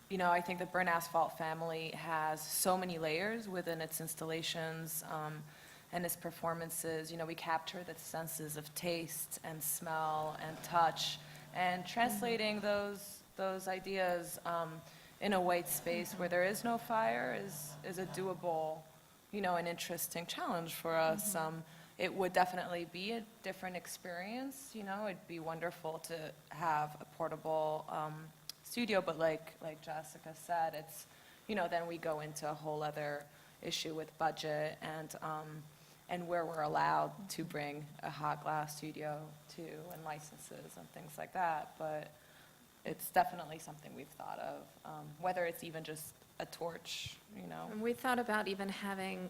you know, I think the Burn Asphalt family has so many layers within its installations and its performances. You know, we capture the senses of taste and smell and touch, and translating those ideas in a white space where there is no fire is a doable, you know, an interesting challenge for us. It would definitely be a different experience, you know. It'd be wonderful to have a portable studio, but like Jessica said, it's, you know, then we go into a whole other issue with budget and where we're allowed to bring a hot glass studio to, and licenses and things like that. But it's definitely something we've thought of, whether it's even just a torch, you know. And we thought about even having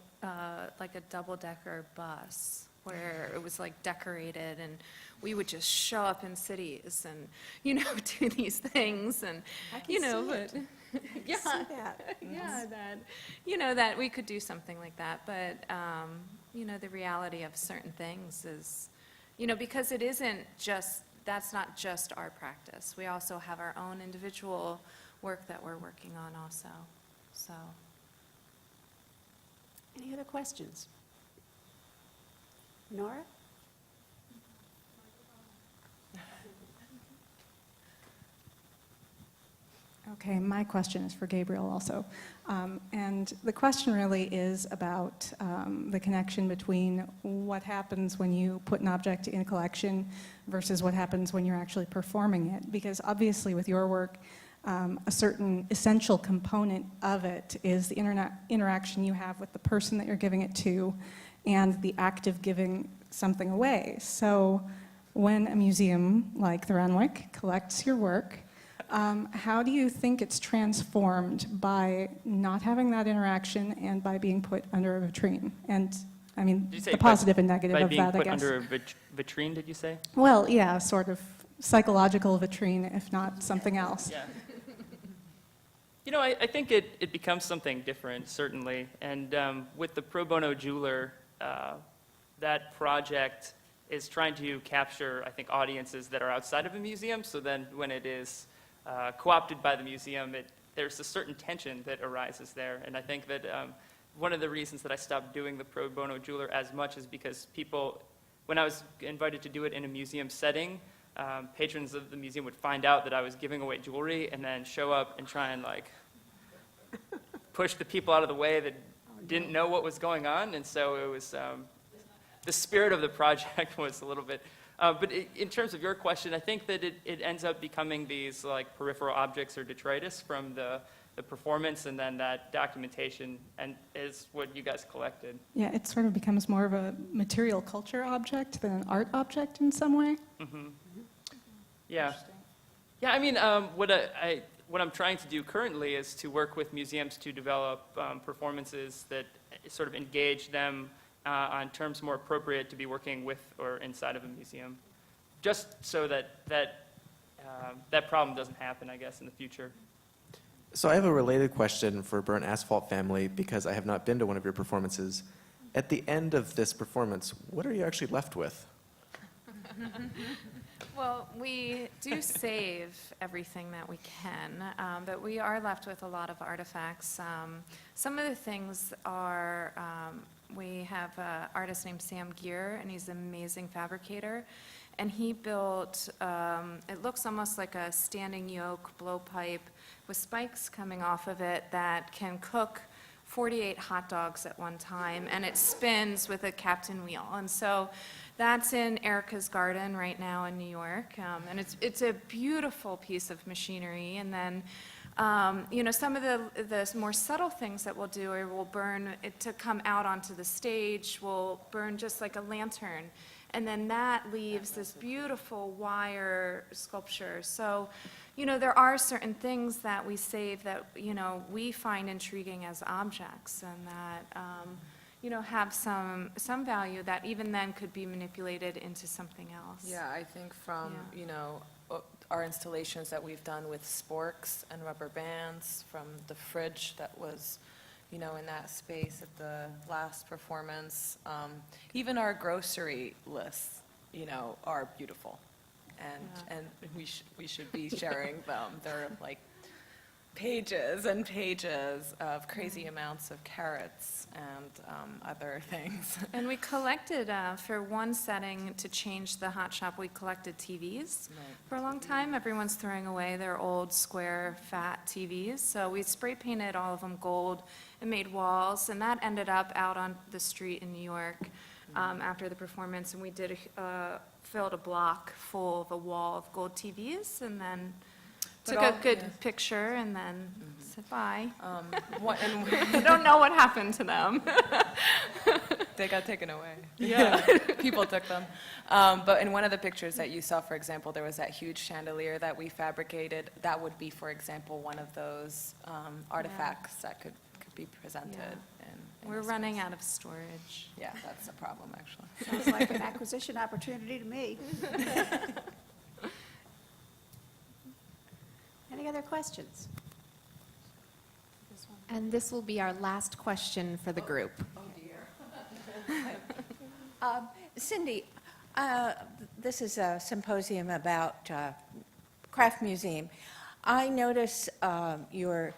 like a double-decker bus where it was like decorated, and we would just show up in cities and, you know, do these things, and, you know, but yeah, yeah, that, you know, that we could do something like that. But, you know, the reality of certain things is, you know, because it isn't just, that's not just our practice. We also have our own individual work that we're working on also, so. Any other questions? Nora? Okay, my question is for Gabriel also. And the question really is about the connection between what happens when you put an object in a collection versus what happens when you're actually performing it. Because obviously with your work, a certain essential component of it is the interaction you have with the person that you're giving it to and the act of giving something away. So when a museum like the Renwick collects your work, how do you think it's transformed by not having that interaction and by being put under a vitrine? And I mean, the positive and negative of that, I guess. By being put under a vitrine, did you say? Well, yeah, sort of psychological vitrine, if not something else. Yeah. You know, I think it becomes something different, certainly. And with the Pro Bono Jeweler, that project is trying to capture, I think, audiences that are outside of a museum. So then when it is co-opted by the museum, there's a certain tension that arises there. And I think that one of the reasons that I stopped doing the Pro Bono Jeweler as much is because people, when I was invited to do it in a museum setting, patrons of the museum would find out that I was giving away jewelry and then show up and try and like push the people out of the way that didn't know what was going on. And so it was, the spirit of the project was a little bit, but in terms of your question, I think that it ends up becoming these like peripheral objects or detritus from the performance, and then that documentation and is what you guys collected. Yeah, it sort of becomes more of a material culture object than an art object in some way. Mm-hmm. Yeah. Yeah, I mean, what I'm trying to do currently is to work with museums to develop performances that sort of engage them on terms more appropriate to be working with or inside of a museum. just so that problem doesn't happen, I guess, in the future. So I have a related question for Burnt Asphalt family, because I have not been to one of your performances. At the end of this performance, what are you actually left with? Well, we do save everything that we can, but we are left with a lot of artifacts. Some of the things are, we have an artist named Sam Gear, and he's an amazing fabricator. And he built, it looks almost like a standing yoke blowpipe with spikes coming off of it that can cook 48 hot dogs at one time, and it spins with a captain wheel. And so that's in Erica's Garden right now in New York, and it's a beautiful piece of machinery. And then, you know, some of the more subtle things that we'll do are we'll burn it to come out onto the stage. We'll burn just like a lantern, and then that leaves this beautiful wire sculpture. So, you know, there are certain things that we save that, you know, we find intriguing as objects, and that, you know, have some value that even then could be manipulated into something else. Yeah, I think from, Yeah. you know, our installations that we've done with sporks and rubber bands, from the fridge that was, you know, in that space at the last performance, even our grocery lists, you know, are beautiful. And we should be sharing them. They're like pages and pages of crazy amounts of carrots and other things. And we collected, for one setting to change the hot shop, we collected TVs for a long time. Everyone's throwing away their old square fat TVs. So we spray painted all of them gold and made walls, and that ended up out on the street in New York after the performance. And we did filled a block full of a wall of gold TVs, and then took a good picture and then said bye. I don't know what happened to them. They got taken away. Yeah. People took them. But in one of the pictures that you saw, for example, there was that huge chandelier that we fabricated. That would be, for example, one of those artifacts that could be presented. In We're this running space. out of storage. Yeah, that's a problem, actually. Sounds like an acquisition opportunity to me. Any other questions? And this will be our last question for the group. Cindi, this is a symposium about craft museum. I notice your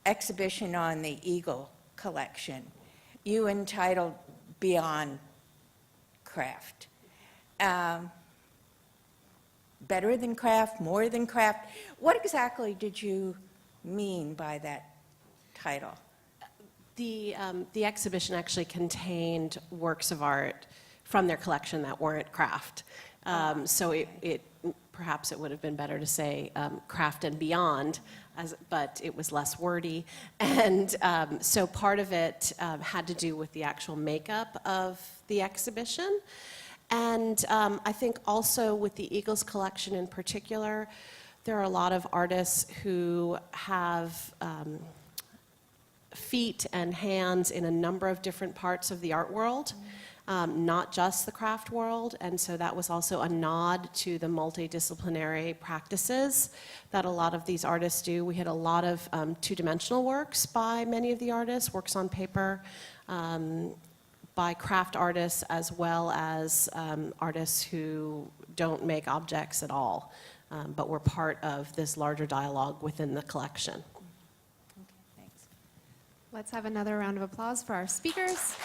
exhibition on the Eagle collection, you entitled Beyond Craft. Better than craft, more than craft. What exactly did you mean by that title? The exhibition actually contained works of art from their collection that weren't craft. So perhaps it would have been better to say craft and beyond, but it was less wordy. And so part of it had to do with the actual makeup of the exhibition. And I think also with the Eagles collection in particular, there are a lot of artists who have feet and hands in a number of different parts of the art world. Not just the craft world, and so that was also a nod to the multidisciplinary practices that a lot of these artists do. We had a lot of two-dimensional works by many of the artists, works on paper, by craft artists as well as artists who don't make objects at all, but were part of this larger dialogue within the collection. Let's have another round of applause for our speakers.